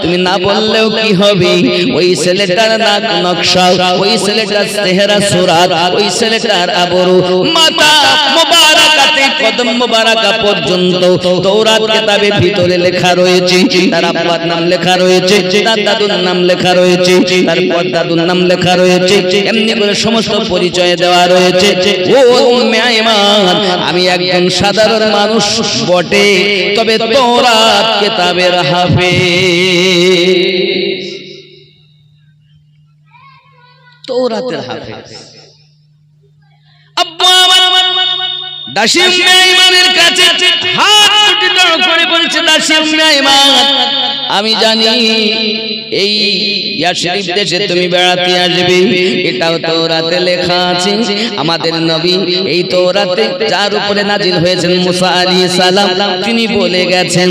তুমি না বললেও কি হবে? ওই ছেলেটার নাক নকশা, ওই ছেলেটার চেহারা সুরাত, ওই ছেলেটার আবরু, মাথা মোবারক থেকে কদম মোবারকা পর্যন্ত তওরাত কিতাবের ভিতরে লেখা রয়েছে, তার আব্বার নাম লেখা রয়েছে, তার দাদুর নাম লেখা রয়েছে, তার পরদাদুর নাম লেখা রয়েছে, এমনি করে সমস্ত পরিচয় দেওয়া রয়েছে। ও উম্মে আইমান, আমি একজন সাধারণ মানুষ বটে, তবে তওরাত কিতাবের হাফেজ, তওরাতের হাফেজ। আব্বা আমার দাসী উম্মে আইমানের কাছে হাত দুটি জড়ো করে বলছে, দাসী উম্মে আইমান, আমি জানি এই ইয়াশরিফ দেশে তুমি বেড়াতে আসবে, এটাও তওরাতে লেখা আছে। আমাদের নবী এই তওরাতে যার উপরে নাজিল হয়েছেন মুসা আলাইহিস সালাম, তিনি বলে গেছেন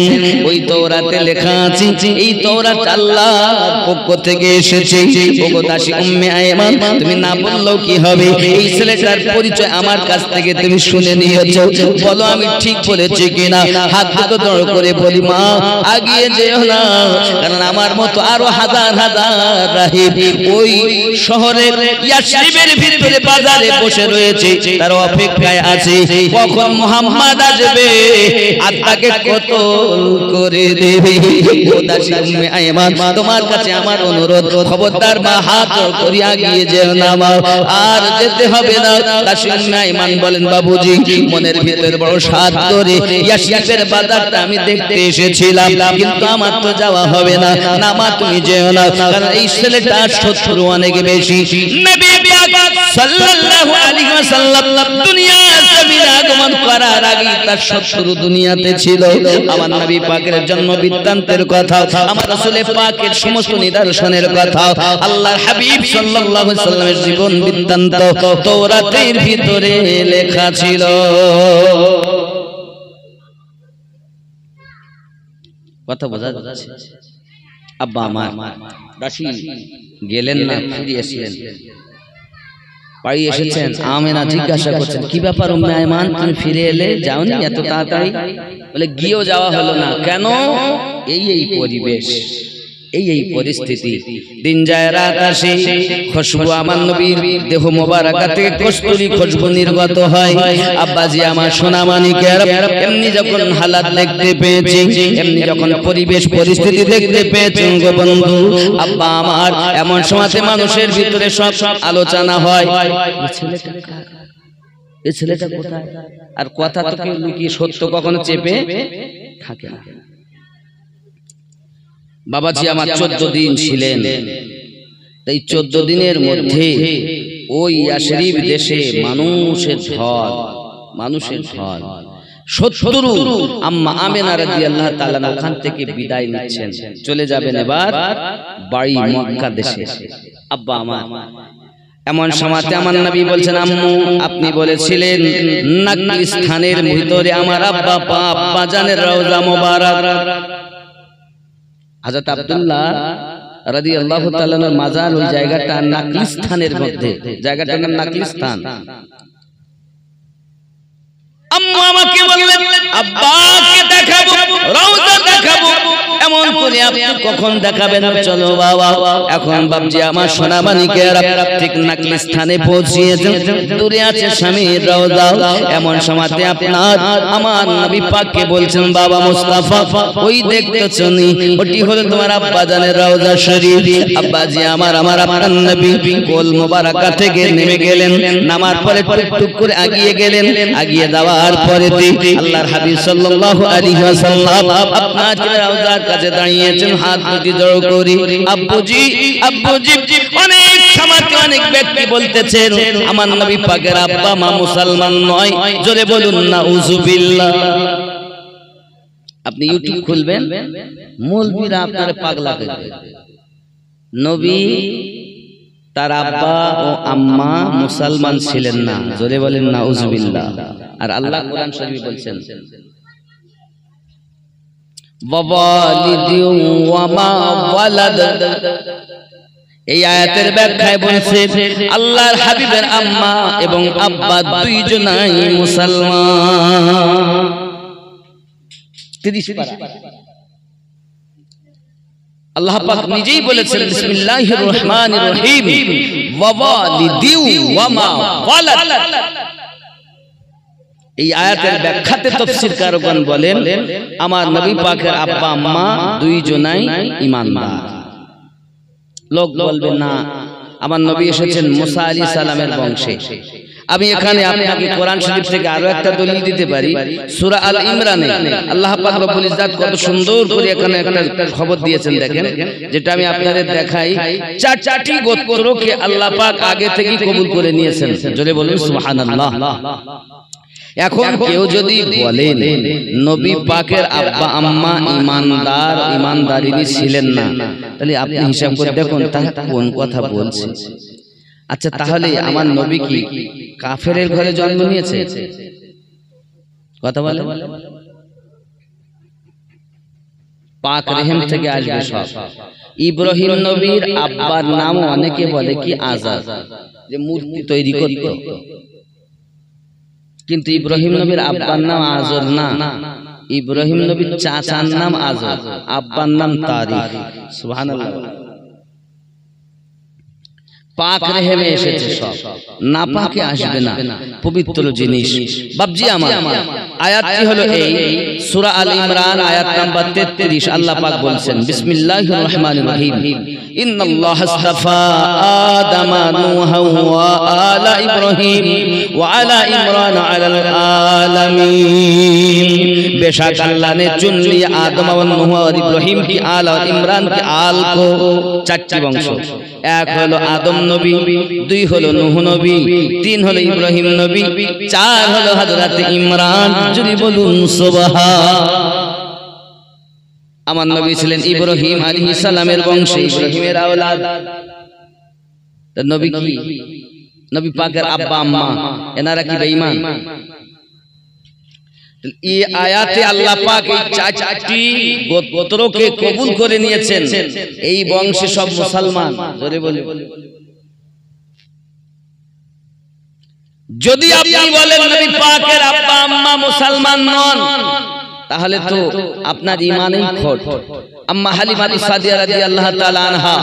ওই তওরাতে লেখা আছে, এই তওরাত আল্লাহর পক্ষ থেকে এসেছে। ওগো দাসী উম্মে আইমান, তুমি না বললেও কি হবে, এই ছেলেটার পরিচয় আমার কাছ থেকে তুমি শুনে নিয়েছো, বলো আমি ঠিক বলেছি কিনা। হাত দুটো জড়ো করে বলি, মা আগিয়ে যেও না, কারণ আমার মতো আরো হাজার হাজার রাহিব ওই শহরের ইয়াশরিবের ভিতরে বাজারে বসে রয়েছে, তার অপেক্ষায় আছে কখন মুহাম্মদ আসবে আর তাকে কতল করে দেবে। ও দাসী উম্মে আইমান, তোমার কাছে আমার অনুরোধ, খবরদার মা হাত করে আগিয়ে যেও না মা, আর যেতে হবে না। দাসী উম্মে আইমান বলেন, বাবুজি মনের ভিতরে বড় সাধ করে ইয়াশরিবের বাজারটা আমি দেখতে এসেছিলাম, কিন্তু আমার তো যাওয়া হবে না। না মা তুমি যেও না, কারণ এই ছেলেটা শত্রু অনেক বেশি। নবী পাক সাল্লাল্লাহু আলাইহি ওয়াসাল্লাম দুনিয়া জমিনে আগমন করার আগে তার শত্রু দুনিয়াতে ছিল। আমার নবী পাকের জন্ম বৃত্তান্তের কথা, আমার রাসূল পাকের সমস্ত নিদর্শনের কথা, আল্লাহর হাবিব সাল্লাল্লাহু আলাইহি ওয়াসাল্লামের জীবন বৃত্তান্ত তওরাতের ভিতরে লেখা ছিল। কথা বোঝা যাচ্ছে? আব্বা আমার দাসী গেলেন না, ফিরে এসেছেন, বাড়ি এসেছেন। আমেনা জিজ্ঞাসা করছেন, কি ব্যাপার উম্মে আইমান, তুমি ফিরে এলে, যাওনি এত তাড়াতাড়ি? বলে গিয়েও যাওয়া হলো না। কেন? এই পরিবেশ, এই পরিস্থিতি। দিন যায় রাত আসে, খুশবু আমার নবীর দেহ মোবারকা থেকে কস্তুরী খুশবু নির্গত হয়। আব্বাজি আমার সোনা মানিকের এমনি যখন হালাত দেখতে পেয়েছি, এমনি যখন পরিবেশ পরিস্থিতি দেখতে পেয়েছি গো বন্ধু, আব্বা আমার এমন সময়তে মানুষের ভিতরে সব আলোচনা হয়, এই ছেলেটা কোথায়? আর কথা তো কেউ লুকিয়ে সত্য কখনো চেপে থাকে না। বাবাজি আমার 14 দিন ছিলেন, এই 14 দিনের মধ্যে ওই ইয়াশরিব দেশে মানুষের ঢল। শত্রু আম্মা আমেনা রাদিয়াল্লাহু তাআলা ওখান থেকে বিদায় নিচ্ছেন, চলে যাবেন এবার বাড়ি মক্কা দেশে। আব্বা আমার এমন সময়তে আমার নবী বলছেন, আম্মু আপনি বলেছিলেন নাকি স্থানের ভিতরে আমার আব্বা জানের রওজা মোবারক। হযরত আব্দুল্লাহ রাদিয়াল্লাহু তাআলার মাজার ওই জায়গাটা নাকলিস্তানের মধ্যে, জায়গাটার নাম নাকলিস্তান। আম্মু আমাকে বললেন, আব্বাকে দেখাবো, রওজা দেখাবো। এমন করে আপনি কখন দেখাবেন? চলো বাবা, এখন বাবজি আমার সোনা মানিকের ঠিক নাকলিস্তানে পৌঁছিয়েছেন, দূরে আছে স্বামীর রওজা। এমন সময়তে আপনার আমার নবী পাককে বলছেন, বাবা মুস্তাফা ওই দেখতেছো নি, ওটি হলো তোমার আব্বা জানের রওজা শরীফ। আব্বাজি আমার আপনার নবী কোল মোবারকা থেকে নেমে গেলেন, নামার পরে টুক করে আগিয়ে গেলেন। আগিয়ে যাওয়ার পরে আল্লাহর হাবিব সাল্লাল্লাহু আলাইহি ওয়াসাল্লাম আপনার রওজার কাছে দাঁড়িয়েছেন, হাত দুটি জড়ো করে। আব্বুজি অনেক সমাজে অনেক ব্যক্তি বলতেছেন আমার নবী পাকের আব্বা মা মুসলমান নয়, জোরে বলুন নাউযুবিল্লাহ। আপনি ইউটিউব খুলবেন, মৌলবীরা আপনার পাগলা করবে। নবী তার আব্বা ও আম্মা মুসলমান ছিলেন না, জোরে বলেন নাউযুবিল্লাহ। আর আল্লাহ কোরআন শরীফে বলছেন, এই আয়াতের ব্যাখ্যায় বলছে আল্লাহর হাবিবের আম্মা এবং আব্বা দুইজনাই মুসলমান। 30 পারা আল্লাহ পাক নিজেই বলেছেন, বিসমিল্লাহির রহমানির রহিম, ওয়া ওয়ালিদিউ ওয়া মা ওয়ালাদ। এই আয়াতের ব্যাখ্যাতে তাফসীরকারগণ বলেন আমার নবী পাকের আব্বা আম্মা দুইজনাই ঈমানদার। লোক বলবে না আমার নবী এসেছেন মুসা আলাইহিস সালামের বংশে। আমি এখানে আপনাকে কোরআন শরীফ থেকে আরো একটা দলিল দিতে পারি। সূরা আল ইমরানে আল্লাহ পাক রব্বুল ইজ্জত কত সুন্দর করে এখানে একটা খবর দিয়েছেন দেখেন, যেটা আমি আপনাদের দেখাই। চারটি গোত্রকে আল্লাহ পাক আগে থেকেই কবুল করে নিয়েছেন। জোরে বলুন সুবহানাল্লাহ। এখন কেউ যদি বলেন নবী পাকের আব্বা আম্মা ঈমানদার ঈমানদারিনী ছিলেন না, তাহলে আপনি হিসাব করে দেখুন তারা কোন কথা বলছে। আচ্ছা তাহলে আমার নবী কি কাফেরের ঘরে জন্ম নিয়েছে? কথা বলে পাক রেহেম থেকে আসবে সব। ইব্রাহিম নবীর আব্বার নাম অনেকে বলে কি আজার, যে মূর্তি তৈরি করত, কিন্তু ইব্রাহিম নবীর আব্বার নাম আজর না। ইব্রাহিম নবীর চাচার নাম আজর, আব্বার নাম তারিক। সুবহানাল্লাহ। পাক রেহেমে এসেছে সব, না পাকে আসবে না, পবিত্র জিনিস। বাবজি আমার আয়াতটি হলো এই সূরা আল ইমরান আয়াত নাম্বার 33। আল্লাহ পাক বলছেন বিসমিল্লাহির রহমানির রহিম ইন্নাল্লাহা আসতাফা আদামা নূহা ওয়া আলা ইব্রাহিম ওয়া আলা ইমরান আলাল আলামিন। बेशक अल्लाह ने चुन लिया आदम और नूह और इब्राहिम की आल और इमरान की आल को। चारटी वंश, एक हलो आदम नबी, दुई हलो नूह नबी, तीन हलो इब्राहिम नबी, चार हलो हजरत इमरान। जुरी बोलुन सुबहान। আমার নবী ছিলেন ইব্রাহিম আলাইহিস সালামের বংশে, ইব্রাহিমের আওলাদ। নবী কি নবী পাকের আব্বা আম্মা এনারা কি বেঈমান? এই আয়াতে আল্লাহ পাক এই চারটি গোত্রকে কবুল করে নিয়েছেন, এই বংশে সব মুসলমান। জোরে বলি। যদি আপনি বলেন নবী পাকের আব্বা আম্মা মুসলমান নন, তাহলে তো আপনার ঈমানেই খোট। আম্মা হালিমা সাদিয়া রাদিয়াল্লাহু তাআলা আনহা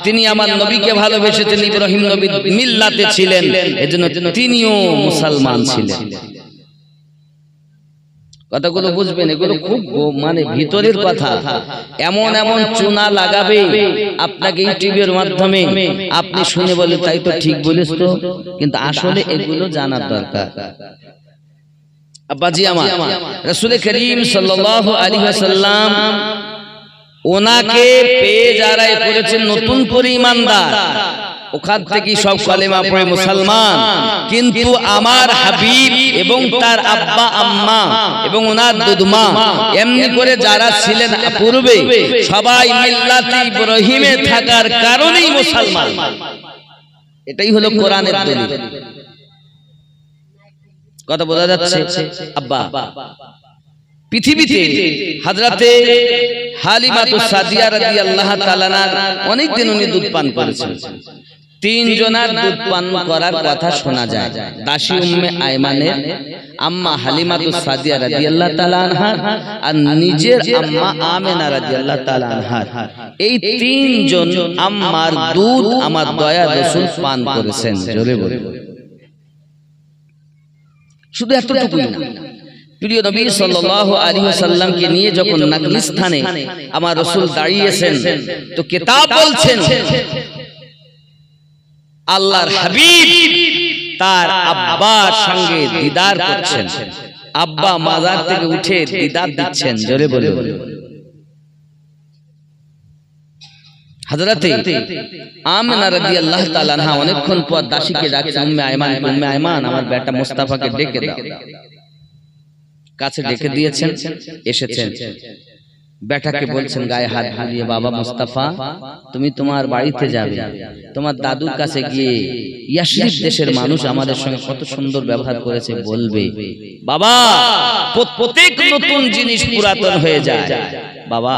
তিনি আমার নবীকে ভালোবেসেছেন, ইব্রাহিম নবীর মিল্লাতে ছিলেন, এজন্য তিনিও মুসলমান ছিলেন। কথাগুলো বুঝবেন, এগুলো খুব মানে ভিতরের কথা। এমন এমন চুনা লাগাবে আপনাকে ইউটিউবের মাধ্যমে, আপনি শুনে বলে তাই তো ঠিক বলিস তো, কিন্তু আসলে এগুলো জানার দরকার। আব্বাজি আমার রাসূল করিম সাল্লাল্লাহু আলাইহি ওয়াসাল্লাম ওনাকে পেয়ে যারা করেছেন নতুন করে ঈমানদার, ওখান থেকে সব কালেমা পড়ে মুসলমান। কিন্তু আমার হাবিব এবং তার আব্বা আম্মা এবং ওনার দুধমা এমনি করে যারা ছিলেন পূর্বে, সবাই মিল্লাতে ইব্রাহিমে থাকার কারণেই মুসলমান। এটাই হলো কোরআনের দলিল। কথা বোঝা যাচ্ছে? আব্বা পৃথিবীতে হযরতে হালিমাতুস সাদিয়া রাদিয়াল্লাহু তাআলা অনেক দিন উনি দুধ পান করেছেন। তিন জনার দুধ পান করার কথা শোনা যায়। দাসী উম্মে আয়মানের, আম্মা হালিমাতুস সাদিয়া রাদিয়াল্লাহু তাআলা আনহা, আর নিজের আম্মা আমেনা রাদিয়াল্লাহু তাআলা আনহা। এই তিনজন আম্মার দুধ আমার দয়ার রাসূল পান করেছেন। জোরে বলে। শুধু এতটুকুই না, প্রিয় নবী সাল্লাল্লাহু আলাইহি ওয়াসাল্লামকে নিয়ে যখন নাকলি স্থানে আমার রাসূল দাঁড়িয়েছেন, তো কিতাব বলছেন আল্লাহর হাবিব তার আব্বার সঙ্গে দিদার করছেন। আব্বা মাজার থেকে উঠে দিদার দিচ্ছেন। জোরে বলে। হযরতে আমিনা রাদিয়াল্লাহু তাআলা আনহা অনেকক্ষণ পর দাসীকে ডাকছেন, উম্মে আয়মান, উম্মে আয়মান আমার বেটা মুস্তাফাকে ডেকে দাও। কাছে ডেকে দিয়েছেন, এসেছেন। বেটাকে বলছেন গায়ে হাত বুলিয়ে, বাবা মুস্তাফা তুমি তোমার বাড়িতে যাবে, তোমার দাদুর কাছে গিয়ে ইয়াশরিব দেশের মানুষ আমাদের সঙ্গে কত সুন্দর ব্যবহার করেছে বলবে। বাবা প্রত্যেক নতুন জিনিস পুরাতন হয়ে যায়। বাবা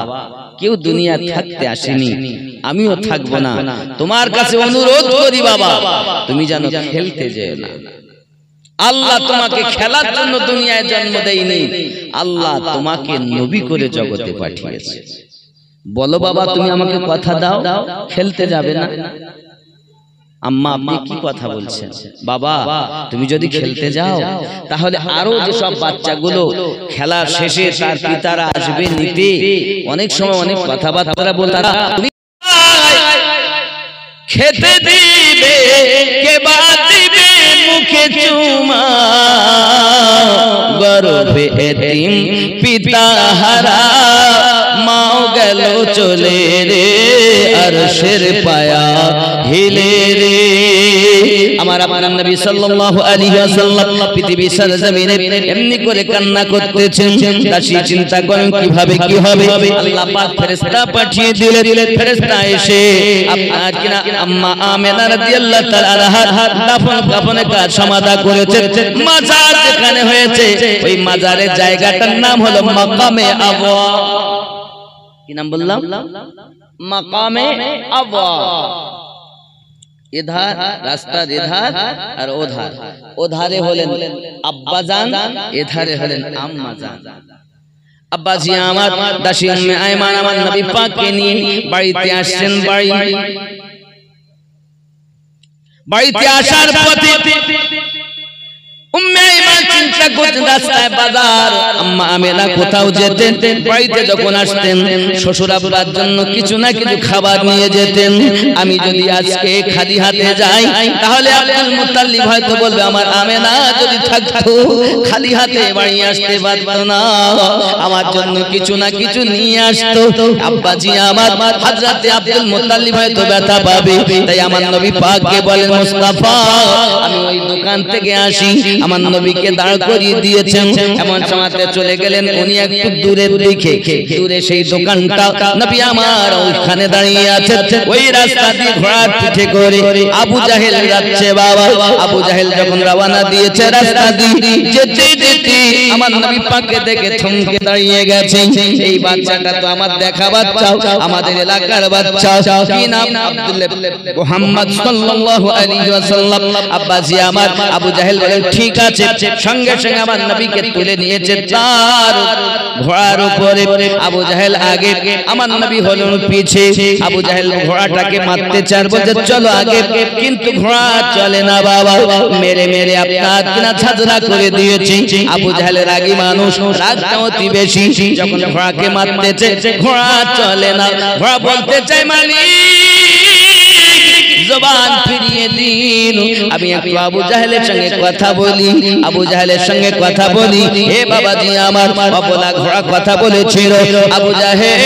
কেউ দুনিয়া থাকতে আসেনি, আমিও থাকবো না, তোমার কাছে অনুরোধ করি বাবা তুমি যেন খেলতে যেও না। আল্লাহ তোমাকে খেলার জন্য দুনিয়ায় জন্ম দেয়নি, আল্লাহ তোমাকে নবী করে জগতে পাঠিয়েছে। বলো বাবা তুমি আমাকে কথা দাও, খেলতে যাবে না। আম্মা আপনি কি কথা বলছেন? বাবা তুমি যদি খেলতে যাও তাহলে আরো যেসব বাচ্চাগুলো খেলা শেষে তার পিতারা আসবে নিতে, অনেক সময় অনেক কথাবার্তা বলতে, তুমি খেতে দিবে কে বা দিবে মুখে চুমা, গর্ভে এতিম পিতা হারা মাও গেল চলে রে, আরশের পায়া হিলে রে। আমার আপনার নবী সাল্লাল্লাহু আলাইহি ওয়াসাল্লাম পৃথিবীর সরজমিনে এমনি করে কান্না করতেছেন। দাসী চিন্তা করেন কিভাবে কি হবে। আল্লাহ পাক ফেরেশতা পাঠিয়ে দিলেন, ফেরেশতা এসে আপনার কিনা আম্মা আমেনা রাদিয়াল্লাহু তাআলা আনহার দাফন কাফনের কাজ সমাধা করেছে। মাজার যেখানে হয়েছে ওই মাজারের জায়গাটার নাম হলো মাকামে আবওয়া। কি নাম বললাম? মাকামে আবওয়া। इधर रास्ता इधर और उधर, उधारे হলেন আব্বাজান, ইধারে হলেন আম্মাজান। আব্বাজি আমার দাসী উম্মে আয়মান আমার নবী পাককে নিয়ে বাড়িতে আসছেন। বাড়িতে আসার পথে উম্মে আয়মান চিন্তা করতেন রাস্তায় বাজার, আম্মা আমেনা কোথাও যেতেন, বাড়িতে যখন আসতেন শ্বশুর আব্বার জন্য কিছু না কিছু খাবার নিয়ে যেতেন। আমি যদি আজকে খালি হাতে যাই তাহলে আব্দুল মুত্তালিব হয়তো বলবে আমার আমেনা যদি থাকতো খালি হাতে বাড়ি আসতে পারতো না, আমার জন্য কিছু না কিছু নিয়ে আসতো। আব্বাজি আমার হযরতে আব্দুল মুত্তালিব হয়তো ব্যথা পাবে, তাই আমার নবী পাককে বলেন মুস্তাফা আমি ওই দোকান থেকে আসি। আমার নবীকে দাঁড় করিয়ে দিয়েছেন। এমন সময়তে চলে গেলেন উনি একটু দূরের দিকে, দূরে সেই দোকানটা নবী আমার ওখানে দাঁড়িয়ে আছেন। ওই রাস্তা দিয়ে ঘোড়ার পিঠে করে আবু জাহেল যাচ্ছে। বাবা আবু জাহেল যখন রওনা দিয়েছে রাস্তা দিয়ে যেতে যেতে আমার নবী পাককে দেখে থমকে দাঁড়িয়ে গেছে। এই বাচ্চাটা তো আমার দেখা বাচ্চা, আমাদের এলাকার বাচ্চা, কি নাম? আব্দুল্লাহ মুহাম্মদ সাল্লাল্লাহু আলাইহি ওয়াসাল্লাম। আব্বাজি আমার আবু জাহেল বলেন ঠিক আছে। সঙ্গে সঙ্গে আমার নবীকে তুলে নিয়েছে তার ঘোড়ার উপরে। আবু জাহেল আগে, আমার নবী হলেন পিছে। আবু জাহেল ঘোড়াটাকে মারতে চার বলছে চলো আগে, কিন্তু ঘোড়া চলে না বাবা, মেরে মেরে আপনার কিনা ঝাঁঝরা করে দিয়েছে। আবু জাহেলের রাগী মানুষ, রাগটা অতি বেশি। যখন ঘোড়াকে মারতেছে ঘোড়া চলে না, ঘোড়া বলতে চাই মালিক জবান ফিরিয়ে দিন, আমি একটু আবু জাহেলের সঙ্গে কথা বলি, আবু জাহেলের সঙ্গে কথা বলি। হে বাবাজি আমার অবলা ঘোড়া কথা বলেছিল। আবু জাহেল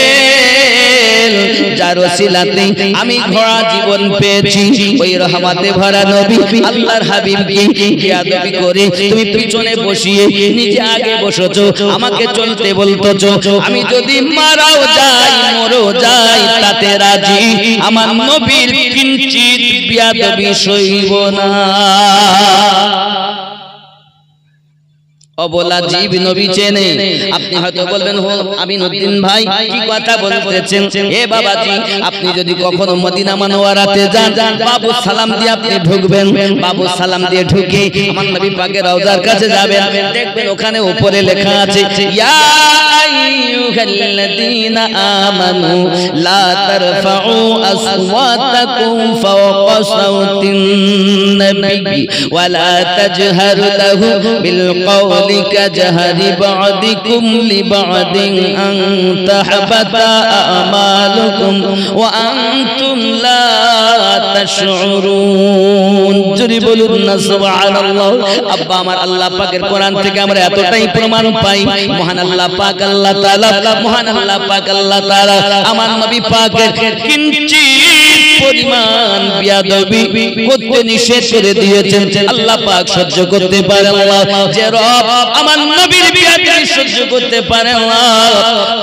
যার ওসিলাতে আমি ঘোড়া জীবন পেয়েছি, ওই রহমতে ভরা নবী আল্লাহর হাবিবকে বেয়াদবি করে তুমি পিছনে বসিয়ে নিজে আগে বসেছো, আমাকে চলতে বলতেছো। আমি যদি মারাও যাই মরও যাই তাতে রাজি, আমার নবীর কিঞ্চিত বেয়াদবি সইব না। অবলা জীব নবী চেনে। আপনি হয়তো বলবেন হো আমিনউদ্দিন ভাই কি কথা বলতেছেন? এ বাবাজি আপনি যদি কখনো মদিনা মুনাওয়ারাতে যান, বাবু সালাম দিয়ে আপনি ঢুকবেন, বাবু সালাম দিয়ে ঢুকে আমার নবী পাকের রওজার কাছে যাবেন, দেখবেন ওখানে উপরে লেখা আছে ইয়া আইয়ুহাল্লাযীনা আমানু লা তারফাউ আসওয়াতাকুম ফাওকা সাওতিন নবী ওয়া লা তাজহারু লাহু বিল কওলি كجهر بعضكم لبعض أن تحبط أعمالكم وأنتم لا تشعرون। জোরে বলুন না সুবহানাল্লাহ। আব্বা আমার আল্লাহ পাকের কোরআন থেকে আমরা এতটাই প্রমাণ পাই, মহান আল্লাহ পাক আল্লাহ তাআলা, মহান আল্লাহ পাক আল্লাহ তাআলা আমার নবী পাকের কিঞ্চিত পরিমাণ বেয়াদবি করতে নিষেধ করে দিয়েছেন। আল্লাহ পাক সহ্য করতে পারেন না, যে রব আমার নবীর বেয়াদবি সহ্য করতে পারেন না,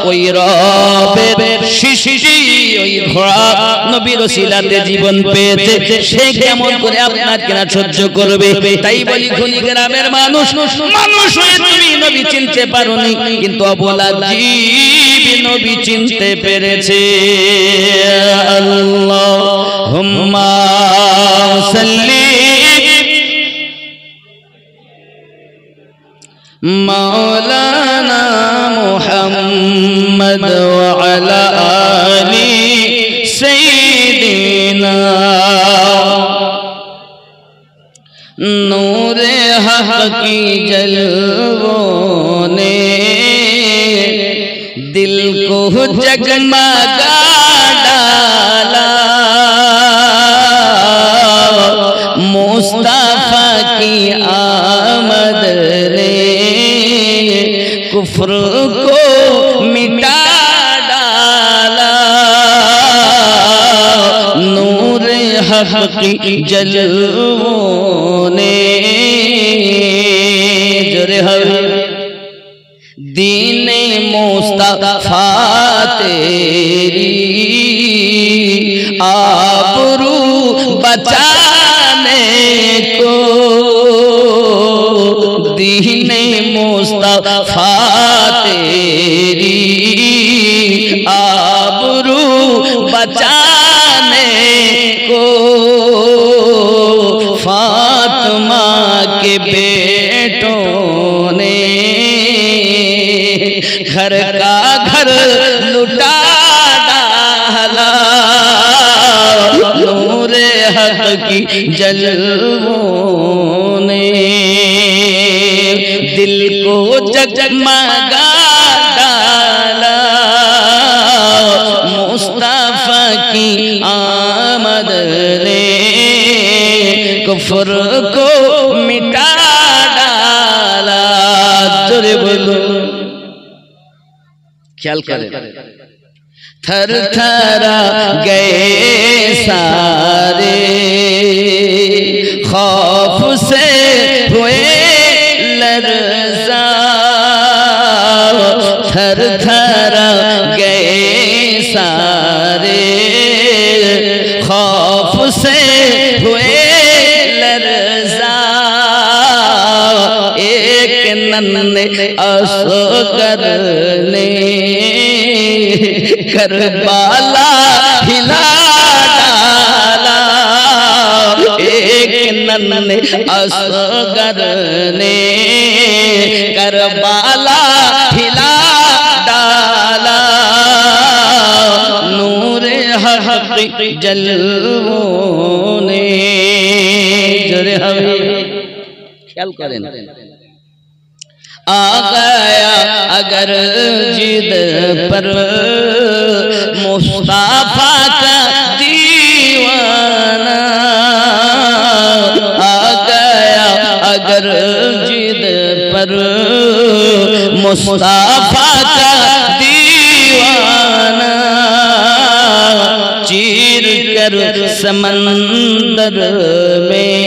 ওই রবের সৃষ্টি ওই ঘোড়া নবীর ওসিলাতে জীবন পেয়েছে, সে কেমন করে আপনার কিনা সহ্য করবে? তাই বলি খনি গ্রামের মানুষ, মানুষ হয়ে তুমি নবী চিনতে পারোনি, কিন্তু অবলা জীব নবী চিনতে পেরেছে। আল্লাহুম্মা সাল্লি মাওলানা মুহাম্মদ ওয়া আলা আলি সাইয়্যিদিনা हक की जलवों ने दिल को जगमगा डाला। मुस्तफा की आमद ने कुफ्र को मिटा डाला। नूर हक की जलवों ने जोरे हवे दीन मुस्तफा तेरी आबरू बचाने को। दीन मुस्तफा तेरी आबरू बचाने को। फातिमा के बेटों ने घर का घर लुटा डाला। नूर हक की जलवों ने दिल को जगमगा डाला। मुस्तफा की आमद ने कुफ्र को मिटा डाला। जोरे बोलो ख्याल करें। थर थरा गए सारे खौफ से हुए लरज़ा। थर थरा गए सारे खौफ से हुए लरज़ा। एक नन्हे असगर ने करबला हिला डाला। एक नन्हे असगर ने करबला हिला डाला। नूर हक की जलवों ने जोरे हवे ख्याल करें। आ गया अगर जिद पर मुस्तफा का दीवाना। आ गया अगर जिद पर मुस्तफा का दीवाना। चीर कर समंदर में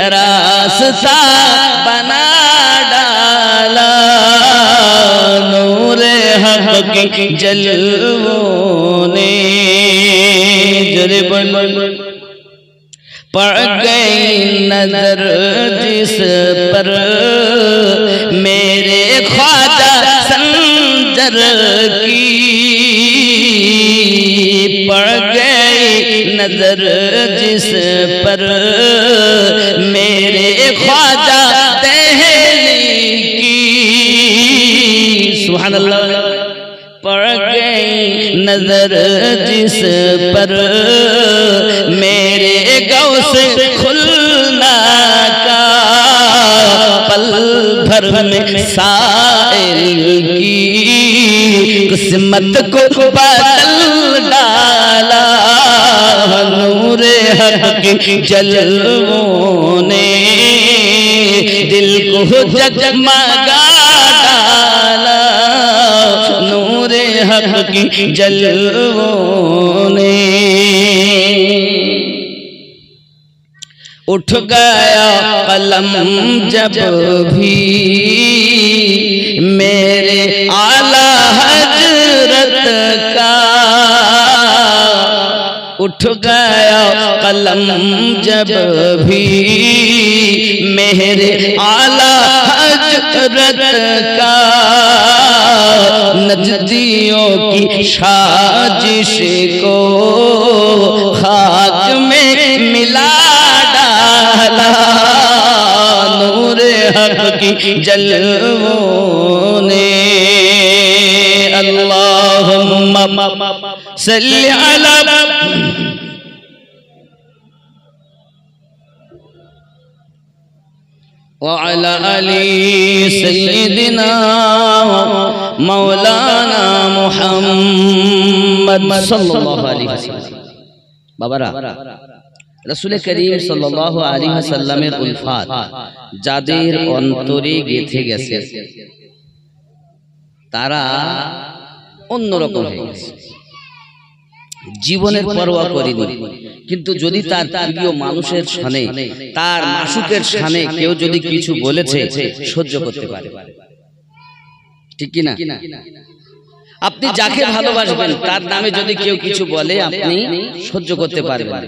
रास्ता बना डाला। नूर हक की जलवों ने जोरे बोल पड़ गई नजर जिस पर मेरे ख्वाजा संजर की। पड़ गई नजर जिस पर मेरे ख्वाजा दहली की। सुभान अल्लाह। पड़ गई नजर जिस पर मेरे गौस खुलना का। पल भर में साइल की किस्मत को बदल डाला। नूर हक की जलवों ने दिल को जगमगा डाला। नूर हक की जलवों ने उठ गया कलम जब भी मेरे आला हजरत का। उठ गया कलम जब भी मेरे आला हजरत का। नजदियों की साजिश को खाक में मिला डाला। नूर हक की जलवों ने अल्लाहुम्मा सल्ली अला وعلى آله سيدنا مولانا محمد sallallahu alaihi wasallam। বাবারা, রাসূল করিম সাল্লাল্লাহু আলাইহি ওয়াসাল্লামের উলফাত যাদের অন্তরে গেঁথে গেছে তারা অন্যরকম হয়ে গেছে, জীবনের পরোয়া করেনি। কিন্তু যদি তার প্রিয় মানুষের সামনে, তার মাসুকের সামনে কেউ যদি কিছু বলেছে সহ্য করতে পারে, ঠিক কি না? আপনি যাকে ভালোবাসবেন তার নামে যদি কেউ কিছু বলে আপনি সহ্য করতে পারবেন,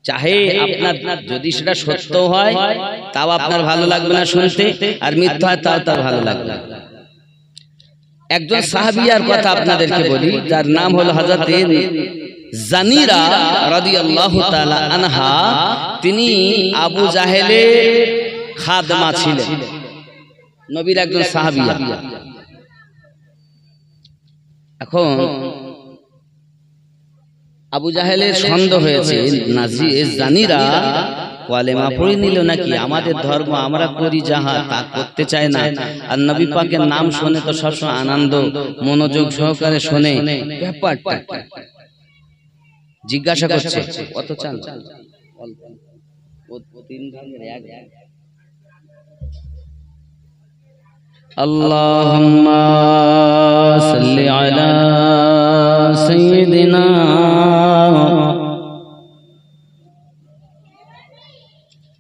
চাহে আপনার যদি সেটা সত্য হয় তাও আপনার ভালো লাগবে না শুনতে, আর মিথ্যা হয় তাও তার ভালো লাগবে না। একজন সাহাবিয়ার কথা আপনাদেরকে বলি, যার নাম হলো হযরতে জানিরা রাদিয়াল্লাহু তাআলা আনহা। তিনি আবু জাহেলের খাদমা ছিলেন, নবীর একজন সাহাবিয়া। এখন আবু জাহেলের সন্দেহ হয়েছে জানিরা কালেমা পড়ে নিল নাকি, আমাদের ধর্ম আমরা করি যাহা তা করতে চায় না, আর নবী পাকের নাম শুনে তো সবসময় আনন্দ মনোযোগ সহকারে শুনে। ব্যাপারটা জিজ্ঞাসা করছে কত চান, আল্লাহুম্মা সাল্লি আলা সাইয়্যিদিনা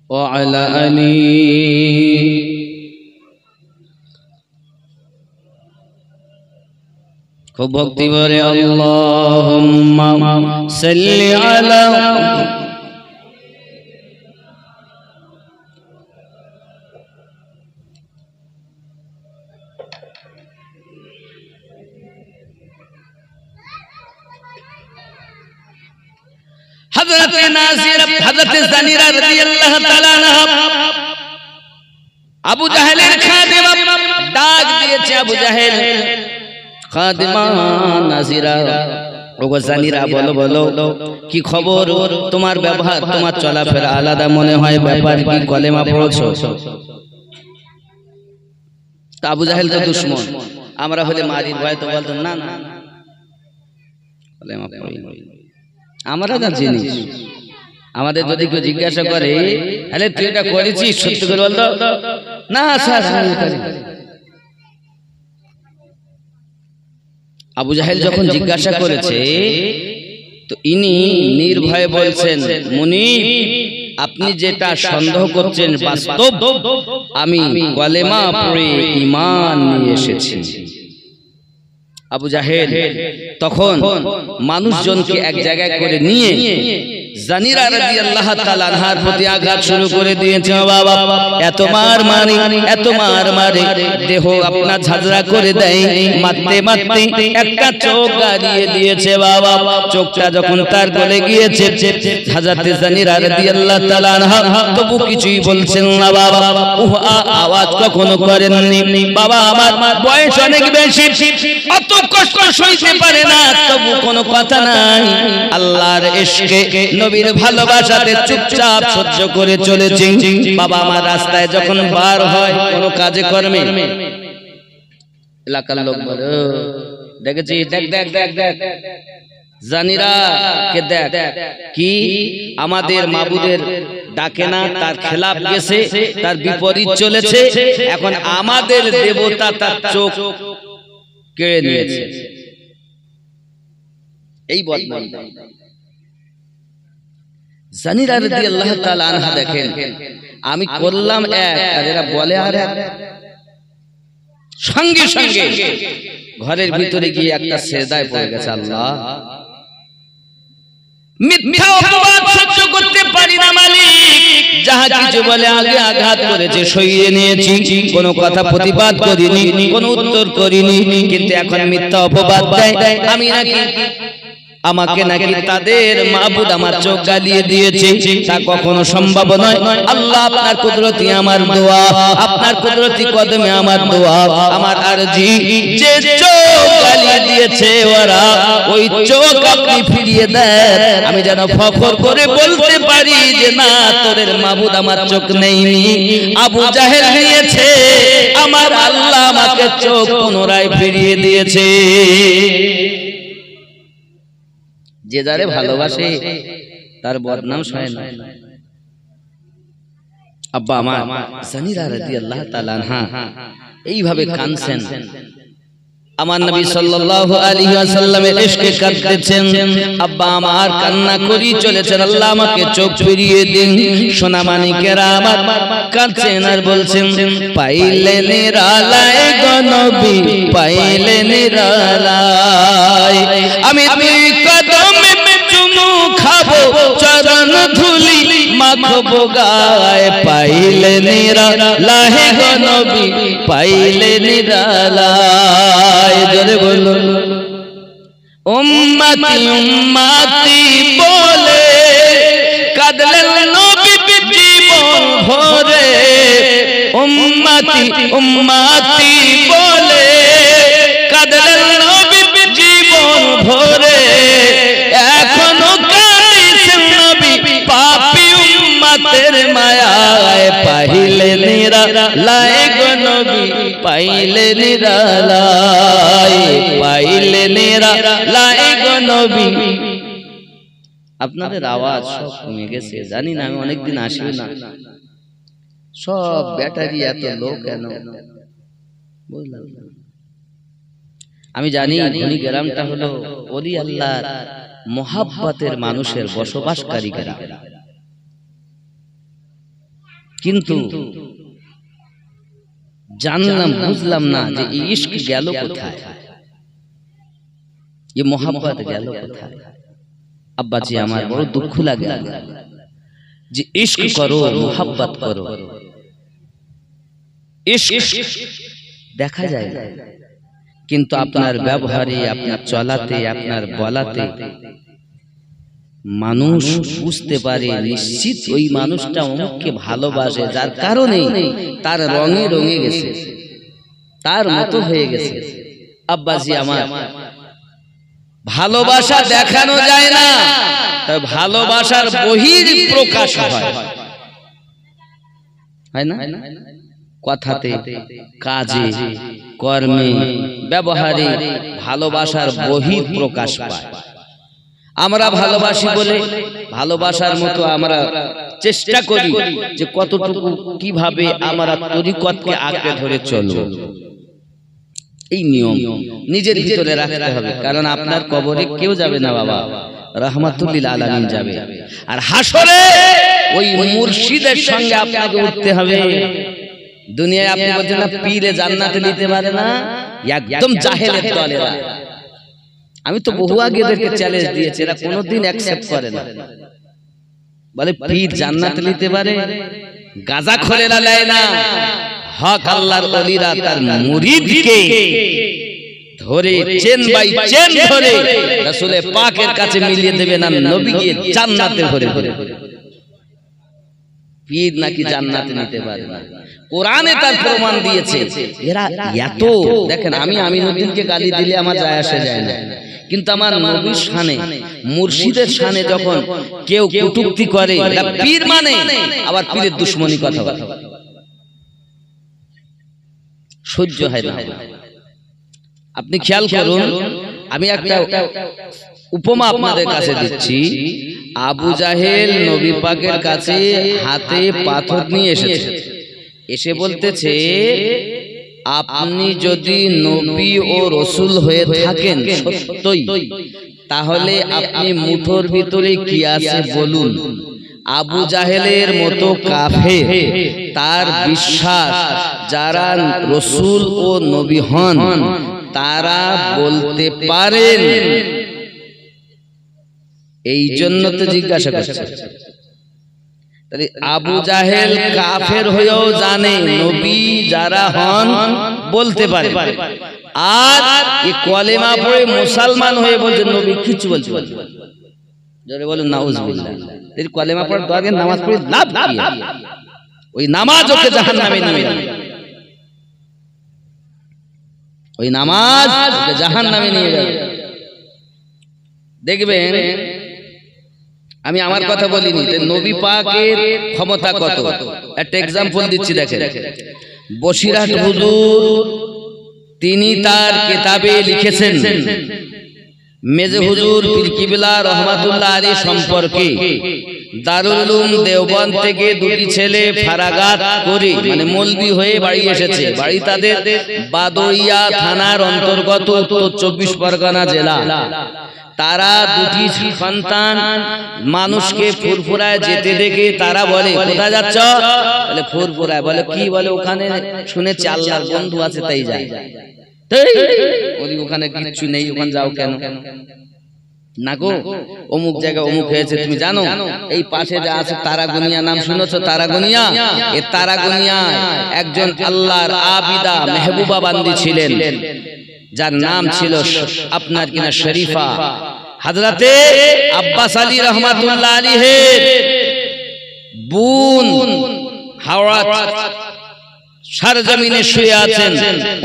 ওয়া আলা আলি খুব ভক্তি ভরে আল্লাহুম্মা সাল্লি আলা হযরতে নাসির হযরতে জানিরা রাদিয়াল্লাহু তাআলা আনহা আবু জাহেলের খাদেমা ডাক দিয়েছে, আবু জাহেল খাদেমা নাসিরা, ওগো জানিরা বলো বলো কি খবর, তোমার ব্যবহার তোমার চলাফেরা আলাদা মনে হয়, ব্যাপার কি, কলেমা পড়ছো? তা আবু জাহেল তো দুশমন, আমরা হলে মারি ভয় তো বলতো না না কলেমা পড়ি, আমরা না জিনিস। আমাদের যদি কেউ জিজ্ঞাসা করে আরে তুই এটা করেছিস সত্যি করে বলতো, না স্যার। আবু জাহেল যখন জিজ্ঞাসা করেছে তো ইনি নির্ভয়ে বলছেন, মুনিব আপনি যেটা সন্দেহ করছেন বাস্তব, আমি কলেমা পড়ে ঈমান নিয়ে এসেছি। আবু জাহেল তখন মানুষজনকে এক জায়গায় করে নিয়ে জানিরা রাদিয়াল্লাহু তাআলা আনহার প্রতি আঘাত শুরু করে দিয়েছে। বাবা এত মার মারে, এত মার মারে, দেহ আপনার ঝাঁঝরা করে দেয়, মারতে মারতে একটা চোখ গাড়িয়ে দিয়েছে। বাবা চোখটা যখন তার গলে গিয়েছে হযরতে জানিরা রাদিয়াল্লাহু তাআলা আনহা তবু কিছুই বলছেন না। বাবা আওয়াজ কখনো করেননি। বাবা আমার বয়স অনেক বেশি, অত কষ্ট সইতে পারে না, তবু কোনো কথা নাই। আল্লাহর ইশকে নবীর ভালোবাসাতে চুপচাপ সহ্য করে চলেছে। বাবা আমার রাস্তায় যখন বার হয় কোনো কাজে কর্মে, এলাকার লোক বলে দেখেছি, দেখ দেখ দেখ দেখ জানিরা কে দেখ, কি আমাদের মাবুদের ডাকে না, তার খেলাফ গেছে, তার বিপরীত চলেছে, এখন আমাদের দেবতা তার চোখ কেড়ে নিয়েছে। এই বদনাম জানিরা রাদিয়াল্লাহু তাআলা আনহা দেখেন, আমি করলাম এক আর এরা বলে আর এক। সঙ্গে সঙ্গে ঘরের ভিতরে গিয়ে একটা সেজদায় পড়ে গেছে। আল্লাহ মিথ্যা অপবাদ সহ্য করতে পারি না মালিক, যাহা কিছু বলে আগে আঘাত করেছে সইয়ে নিয়েছি, কোনো কথা প্রতিবাদ করিনি, কোনো উত্তর করিনি, কিন্তু এখন মিথ্যা অপবাদ দেয় আমি নাকি আমাকে নাকি তাদের মাবুদ আমার চোখ জ্বালিয়ে দিয়েছে, তা কখনো সম্ভব নয়। আল্লাহ আপনার কুদরতি আমার দোয়া, আপনার কুদরতি কদমে আমার দোয়া, আমার আরজি, যে চোখ জ্বালিয়ে দিয়েছে ওরা, ওই চোখ আপনি ফিরিয়ে দেন, আমি যেন ফখর করে বলতে পারি যে না, তোদের মাবুদ আমার চোখ নেইনি, আবু জাহেল নিয়েছে, আমার আল্লাহ আমাকে চোখ পুনরায় ফিরিয়ে দিয়েছে। যে যারে ভালোবাসে তার বদনাম সয় না। আব্বা আমার জানিরা রাদিয়াল্লাহু তাআলা আনহা এইভাবে কাঁদছেন, আমার নবী সাল্লাল্লাহু আলাইহি ওয়াসাল্লামের ইশকে কাঁদতেছেন, আব্বা আমার কান্না করি চলেছেন, আল্লাহ আমাকে চোখ ফিরিয়ে দিন। সোনা মানিকেরা আমার কাঁদছেন আর বলছেন, পাইলে নিরালায় গো নবী, পাইলে নিরালায়, আমি দুই কদমে চুমু খাবো, চরণ ধুলি মাখবো গায়ে, পাইলে নিরালায় গো নবী, পাইলে নিরালায়। জোরে বলো, উম্মতি উম্মতি বলে কাঁদলেন নবী জীবন ভরে, উম্মতি উম্মতি বলে কাঁদলেন নবী জীবন ভরে, এখনো কাঁদিছেন নবী পাপী উম্মতের মায়ায়, পাইলে নিরালায় গো নবী, পাইলে নিরালায়, পাইলে নিরালায় গো নবী। আপনাদের আওয়াজ সব কমে গেছে, জানি না, আমি অনেকদিন আসি না, সব ব্যাটারি এত লো কেন বুঝলাম। আমি জানি ধনী গ্রামটা হলো ওলি আল্লাহর মোহাব্বতের মানুষের বসবাসকারী গ্রাম, কিন্তু জানলাম বুঝলাম না যে ইশক গেল কোথায়, ये मोहब्बत গেল কোথায়। আব্বাজি আমার বড় দুঃখ লাগে যে ইশক করো, মোহব্বত করো, ইশক দেখা যায় না, কিন্তু আপনার ব্যবহারে, আপনার চলাতে, আপনার বলাতে মানুষ বুঝতে পারে নিশ্চিত ওই মানুষটা অমুককে ভালোবাসে, যার কারণে তার রঙে রঙে গেছে, তার মতো হয়ে গেছে। আব্বাজি আমার ভালোবাসা দেখানো যায় না, তবে ভালোবাসার বহির প্রকাশ হয় না, কথাতে, কাজে, কর্মে, ব্যবহারে ভালোবাসার বহির প্রকাশ পায়। আমরা ভালোবাসি বলে ভালোবাসার মতো আমরা চেষ্টা করি যে কতটুকু কিভাবে আমরা তরিকতকে আঁকড়ে ধরে চলব। এই নিয়ম নিজের ভিতরে রাখতে হবে, কারণ আপনার কবরে কেউ যাবে না বাবা, রাহমাতুল আলামিন যাবে, আর হাসরে ওই মুর্শিদের সঙ্গে আপনাকে উঠতে হবে। দুনিয়ায় আপনি বলছেন না পীরে জান্নাতে নিতে পারে না, একদম জাহেলের দলেরা। আমি তো বহু আগে এদেরকে চ্যালেঞ্জ দিয়েছি, এরা কোনোদিন অ্যাকসেপ্ট করে না, বলে পীর জান্নাতে নিতে পারে, গাঁজাখোরেরা নেয় না। হক আল্লাহর ওলিরা তার মুরিদকে ধরে চেন বাই চেন ধরে রাসূল পাকের কাছে মিলিয়ে দেবে না, নবীকে জান্নাতে ভরে ভরে। পীর নাকি জান্নাতে নিতে পারে না, কোরআনে তার প্রমাণ দিয়েছে। এরা এত দেখেন, আমি আমিনুদ্দিনকে গালি দিলে আমার যায় আসে যায় না, কিন্তু আমার নবীর শানে, মুর্শিদের শানে যখন কেউ কটূক্তি করে, এটা পীর মানে আবার পীরের দুশমনি কথা বলে, সহ্য হয় না। আপনি খেয়াল করুন, আমি একটা উপমা আপনাদের কাছে দিচ্ছি। আবু জাহেল নবী পাকের কাছে হাতে পাথর নিয়ে এসেছে, এসে বলতেছে, আপনি যদি নবী ও রসুল হয়ে থাকেন সত্যই, তাহলে আপনি মুঠোর ভিতরে কি আছে বলুন। আবু জাহেলের মতো কাফের, তার বিশ্বাস যারা রসুল ও নবী হন তারা বলতে পারেন, এই জন্য তো জিজ্ঞাসা করছে। তাহলে আবু জাহেল কাফের হয়েও জানে নবী যারা হন বলতে পারে, আর এই কলেমা পড়ে মুসলমান হয়ে বলছে নবী কিছু বলছে, জোরে বলুন নাউজুবিল্লাহ। এই কলেমা পড়ার দরকার নেই, নামাজ পড়ে লাভ কি? ওই নামাজ ওকে জাহান্নামে নিয়ে যাবে, ওই নামাজ ওকে জাহান্নামে নিয়ে যাবে। দেখবেন আমি আমার কথা বলিনি, নবী পাকের ক্ষমতা কত। একটা এক্সাম্পল দিচ্ছি, দেখেন বসিরহাট হুজুর তিনি তার কিতাবে লিখেছেন মেজে হুজুর পীর কিবলা রহমাতুল্লাহ আলী সম্পর্কে। দারুল উলুম দেওবন্দ থেকে দুটি ছেলে ফারাগাত করে মানে মৌলবি হয়ে বাড়ি এসেছে। বাড়ি তাদের বাদইয়া থানার অন্তর্গত উত্তর 24 পরগনা জেলা। তারা দুটি সন্তান মানুষকে ফুরফুরায় যেতে দেখে তারা বলে কোথায় যাচ্ছ? বলে ফুরফুরায়। বলে কি? বলে ওখানে শুনেছি আল্লাহর বন্ধু আছে তাই যাই। বলি ওখানে কিচ্ছু নেই, ওখানে যাও কেন? না গো অমুক জায়গা অমুক হয়েছে তুমি জানো? এই পাশে যা আছে তারাগুনিয়া, নাম শুনেছো তারাগুনিয়া? এই তারাগুনিয়ায় একজন আল্লাহর আবিদা মেহবুবা বান্দি ছিলেন, যার নাম ছিল আপনার কিনা শরীফা। হযরতে আব্বাস আলী রহমাতুল্লাহ আলাইহির বোন হাওড়া সরজমিনে শুয়ে আছেন।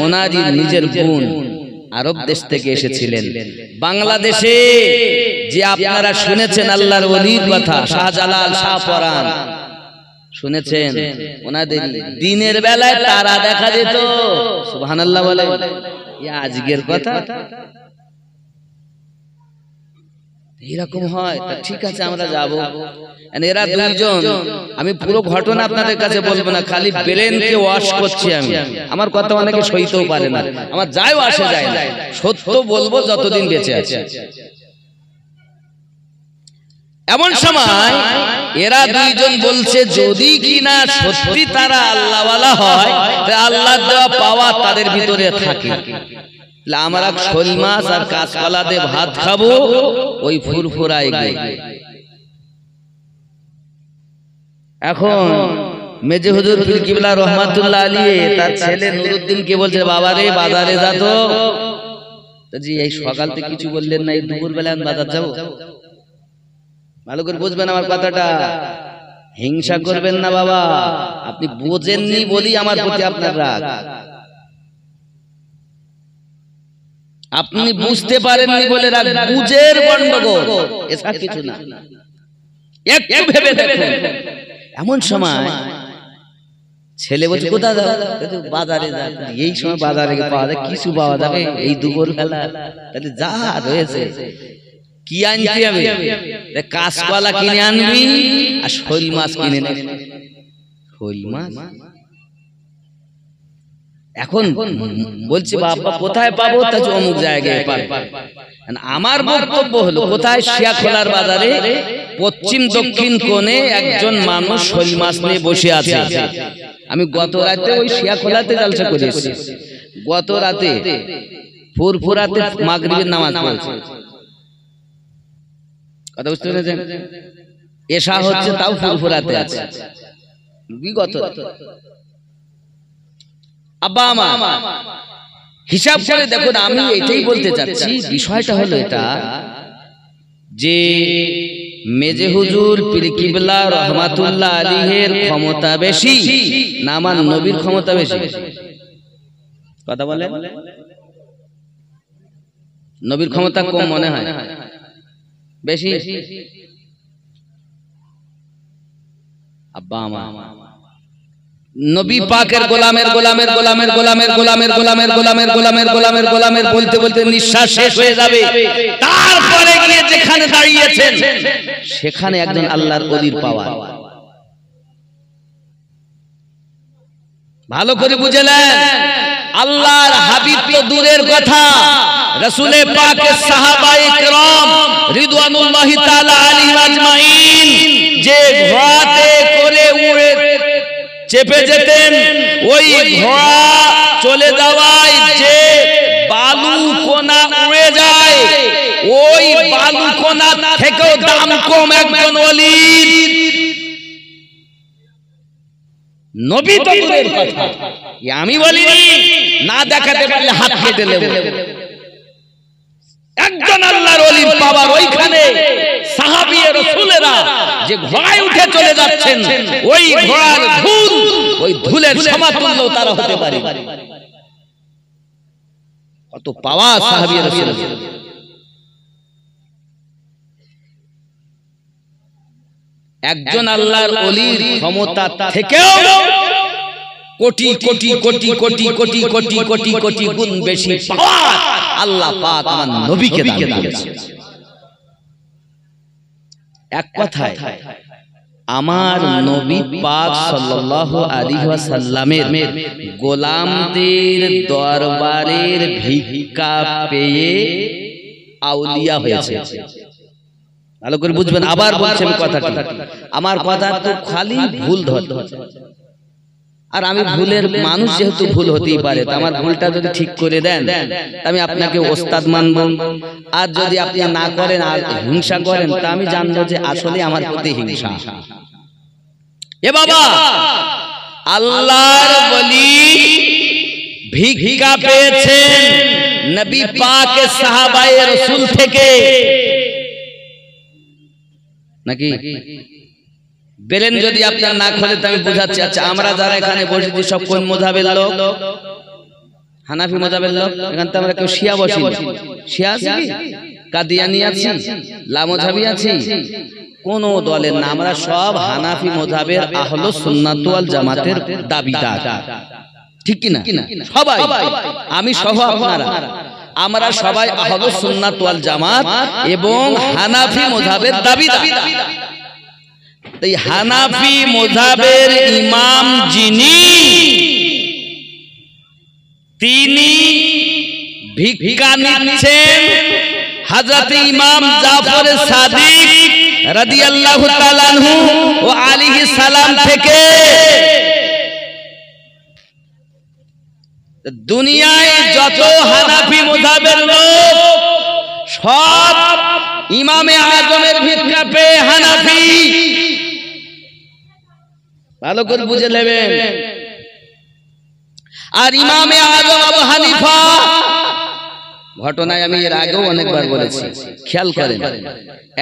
ওনারই নিজের বোন আরব দেশ থেকে এসেছিলেন। বাংলাদেশে যে আপনারা শুনেছেন আল্লাহর ওলির কথা, শাহজালাল, শাহপরান শুনেছেন, ওনাদের দিনের বেলায় তারা দেখা যেত। সুবহানাল্লাহ বলে। আজকের কথা এরকম হয়, তা ঠিক আছে আমরা যাব। এরা দুইজন, আমি পুরো ঘটনা আপনাদের কাছে বলবো না, খালি ব্রেনকে ওয়াশ করছি আমি। আমার কথা অনেকে সইতেও পারে না, আমার যায়ও আসে যায় না, সত্য বলবো যতদিন বেঁচে আছে। এমন সময় এরা দুইজন বলছে যদি কিনা সত্যি তারা আল্লাহওয়ালা হয়, আল্লাহর দেওয়া পাওয়া তাদের ভিতরে থাকে, আমরা শোল মাছ আর কাঁচকলা দিয়ে ভাত খাবো ওই ফুরফুরায় গিয়ে। এখন মেজে হুজুর পীর কিবলা রহমাতুল্লাহ আলাইহি তার ছেলে নুরুদ্দিনকে বলছে বাবা রে বাজারে যা তো। জি এই সকাল থেকে কিছু বললেন না, এই দুপুর বেলা আমি বাজার যাবো? ভালো করে বুঝবেন আমার কথাটা, হিংসা করবেন না বাবা। আপনি বোঝেননি বলি আমার প্রতি আপনার রাগ, আপনি বুঝতে পারেননি বলে রাগ। বুঝের গন্ডগোল, এসব কিছু না। একটু ভেবে দেখুন। এমন সময় ছেলে বলছে কোথায় যাও? বাজারে যা। এই সময় বাজারে পাওয়া যায় কিছু, পাওয়া যাবে এই দুপুর বেলা? তাহলে যা রয়েছে কি আনতে হবে? কাঁচকলা কিনে আনবি আর শোল মাছ কিনে নেবে। শোল মাছ এখন বলছি বাবা কোথায় পাবো? তা অমুক জায়গায় পাবো। আমার বক্তব্য হলো কোথায়? শিয়াখোলার বাজারে পশ্চিম দক্ষিণ কোণে একজন মানুষ শোল মাছ নিয়ে বসে আছে। আমি গত রাতে ওই শিয়াখোলাতে জলসা করেছি। গত রাতে ফুরফুরাতে মাগরিবের নামাজ পড়েছি। কথা বুঝতে পেরেছেন? এশা হচ্ছে তাও ফুরফুরাতে আছে বিগত। আব্বা আমার হিসাব করে দেখুন, আমি এটাই বলতে চাচ্ছি, বিষয়টা হলো এটা যে মেজে হুজুর পীর কিবলা রহমাতুল্লাহ আলাইহির ক্ষমতা বেশি না আমার নবীর ক্ষমতা বেশি? কথা বলেন। নবীর ক্ষমতা কম মনে হয় বেশি? আব্বা আমার নবী পাকের গোলামের গোলামের গোলামের গোলামের গোলামের গোলামের গোলামের গোলামের গোলামের গোলামের বলতে বলতে নিঃশ্বাস শেষ হয়ে যাবে। তারপরে গিয়ে যেখানে দাঁড়িয়েছেন সেখানে একজন আল্লাহর ওলির পাওয়ার। ভালো করে বুঝলেন? আল্লাহর হাবিব তো দূরের কথা, রাসূলে পাকের সাহাবায়ে কেরাম রিদওয়ানুল্লাহি তাআলা আলাইহিম আজমাইন যে ঘোড়াতে করে উড়ে চেপে যেতেন, ওই ঘোড়া চলে যাওয়ায় যে বালু কোনা উড়ে যায়, ওই বালু কোনা থেকেও দাম কম একজন ওলির। নবী তো দূরের কথা, আমি বলিনি, না দেখাতে পারলে হাত কেটে নেব। একজন আল্লাহর ওলির পাওয়ার ওইখানে সাহাবী রাসূলেরা যে ঘোড়ায় উঠে চলে যাচ্ছেন, ওই ঘোড়ার ধুল ওই ধুলের সমাতুল্য তারা হতে পারে। কত পাওয়ার সাহাবী রাসূলের। একজন আল্লাহর ওলির ক্ষমতা থেকেও কোটি কোটি কোটি কোটি কোটি কোটি কোটি কোটি গুণ বেশি পাওয়ার আল্লাহ পাক আমার নবীকে দান করেছেন। এক কথায় আমার নবী পাক সাল্লাল্লাহু আলাইহি ওয়াসাল্লামের গোলামদের দরবারের ভিক্ষা পেয়ে আউলিয়া হয়েছে। ভালো করে বুঝবেন, আবার বলছি আমি কথাটি, আমার কথা তো খালি ভুল ধরতে, আর আমি ভুলের মানুষ, যেহেতু ভুল হতেই পারে, তো আমার ভুলটা যদি ঠিক করে দেন আমি আপনাকে ওস্তাদ মানব, আর যদি আপনি না করেন আর হিংসা করেন তা আমি জানবো যে আসলে আমার প্রতি হিংসা। এ বাবা, আল্লাহর ওলি ভিক্ষা পেয়েছেন নবী পাকের সাহাবায়ে রাসূল থেকে নাকি? বেলেন যদি আপনার না খোলে তো আমি বুঝাচ্ছি। আচ্ছা, আমরা যারা এখানে বসেছি সব কোন মাযহাবের লোক? হানাফি মাযহাবের লোক। এখানে তো আমরা কেউ শিয়া বসি, শিয়া আছি কি, কাদিয়ানি আছি, লামাযহাবি আছি, কোন দলের না, আমরা সব হানাফি মাযহাবের আহলুস সুন্নাত ওয়াল জামাতের দাবিদার, ঠিক কি না? সবাই, আমি সহ আপনারা, আমরা সবাই আহলুস সুন্নাত ওয়াল জামাত এবং হানাফি মাযহাবের দাবিদার। এই হানাফি মাযহাবের ইমাম যিনি, তিনি ভিক্ষা নিচ্ছেন হযরত ইমাম জাফর সাদিক রাদিয়াল্লাহু তাআলা আনহু ও আলাইহিস সালাম থেকে। দুনিয়ায় যত হানাফি মাযহাবের লোক সব ইমামে আজমের ভিক্ষা পেয়ে হানাফি। ভালো করে বুঝে নেবেন। আর ইমামে আজম আবু হানিফা, ঘটনায় আমি এর আগেও অনেকবার বলেছি, খেয়াল করেন।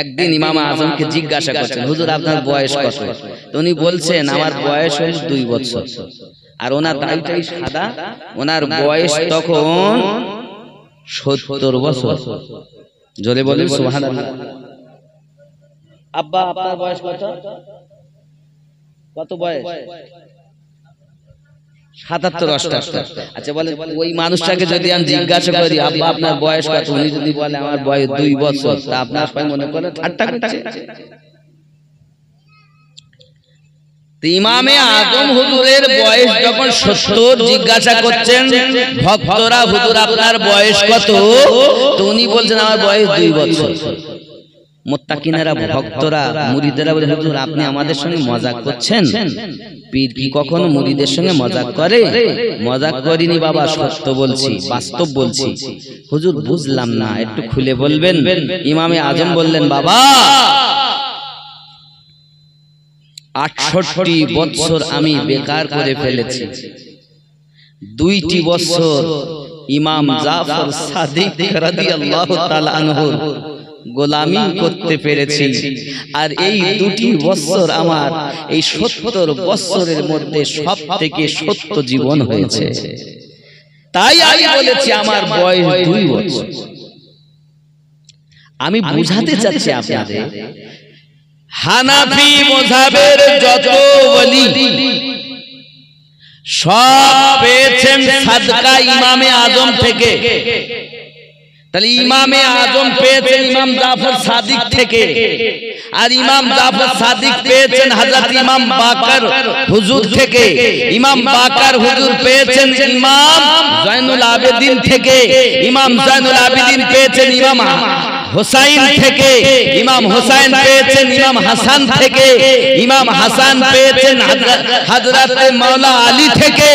একদিন ইমাম আজমকে জিজ্ঞাসা করছেন, হুজুর আপনার বয়স কত? তো উনি বলছেন আমার বয়স হয়েছে 2 বছর। আর ওনার দাড়িটাই সাদা, ওনার বয়স তখন 70 বছর। জোরে বলেন সুবহানাল্লাহ। আব্বা আপনার বয়স কত? কত বয়স? 77 78। আচ্ছা বলেন, ওই মানুষটাকে যদি আমি জিজ্ঞাসা করি আব্বা আপনার বয়স কত, উনি যদি বলে আমার বয়স 2 বছর, তা আপনার সবাই মনে করে ঠাট্টা করছে। ইমামে আজম হুজুরের বয়স যখন 70, জিজ্ঞাসা করছেন ভক্তরা, হুজুর আপনার বয়স কত? তো উনি বলছেন আমার বয়স 2 বছর। মুত্তাকিনেরা, ভক্তরা, মুরিদেরা বলে, হুজুর আপনি আমাদের সঙ্গে মজাক করছেন? পীর কি কখনো মুরিদের সঙ্গে মজাক করে? মজাক করিনি বাবা, সত্য বলছি, বাস্তব বলছি। হুজুর বুঝলাম না, একটু খুলে বলবেন। ইমামে আজম বললেন, বাবা 68 বছর আমি বেকার করে ফেলেছি। 2টি বছর ইমাম জাফর সাদিক রাদিয়াল্লাহু তাআলা আনহু গোলামি করতে পেরেছি। আর এই 2টি বছর আমার এই 70 বছরের মধ্যে সব থেকে সত্য জীবন হয়েছে। তাই আমি বলেছি আমার বয়স 2 বছর। আমি বুঝাতে চাচ্ছি আপনাদের, হানাফি মাযহাবের যত ওলি সব পেয়েছেন সাদকা ইমামে আজম থেকে। তাহলে ইমামে আজম পেয়েছেন ইমাম জাফর সাদিক থেকে, আর ইমাম জাফর সাদিক পেয়েছেন হযরত ইমাম বাকর হুজুর থেকে। ইমাম বাকর হুজুর পেয়েছেন ইমাম জয়নুল আবেদিন থেকে। ইমাম জয়নুল আবেদিন পেয়েছেন ইমাম হুসাইন থেকে। ইমাম হুসাইন পেয়েছেন ইমাম হাসান থেকে। ইমাম হাসান পেয়েছেন হযরত মাওলা আলী থেকে।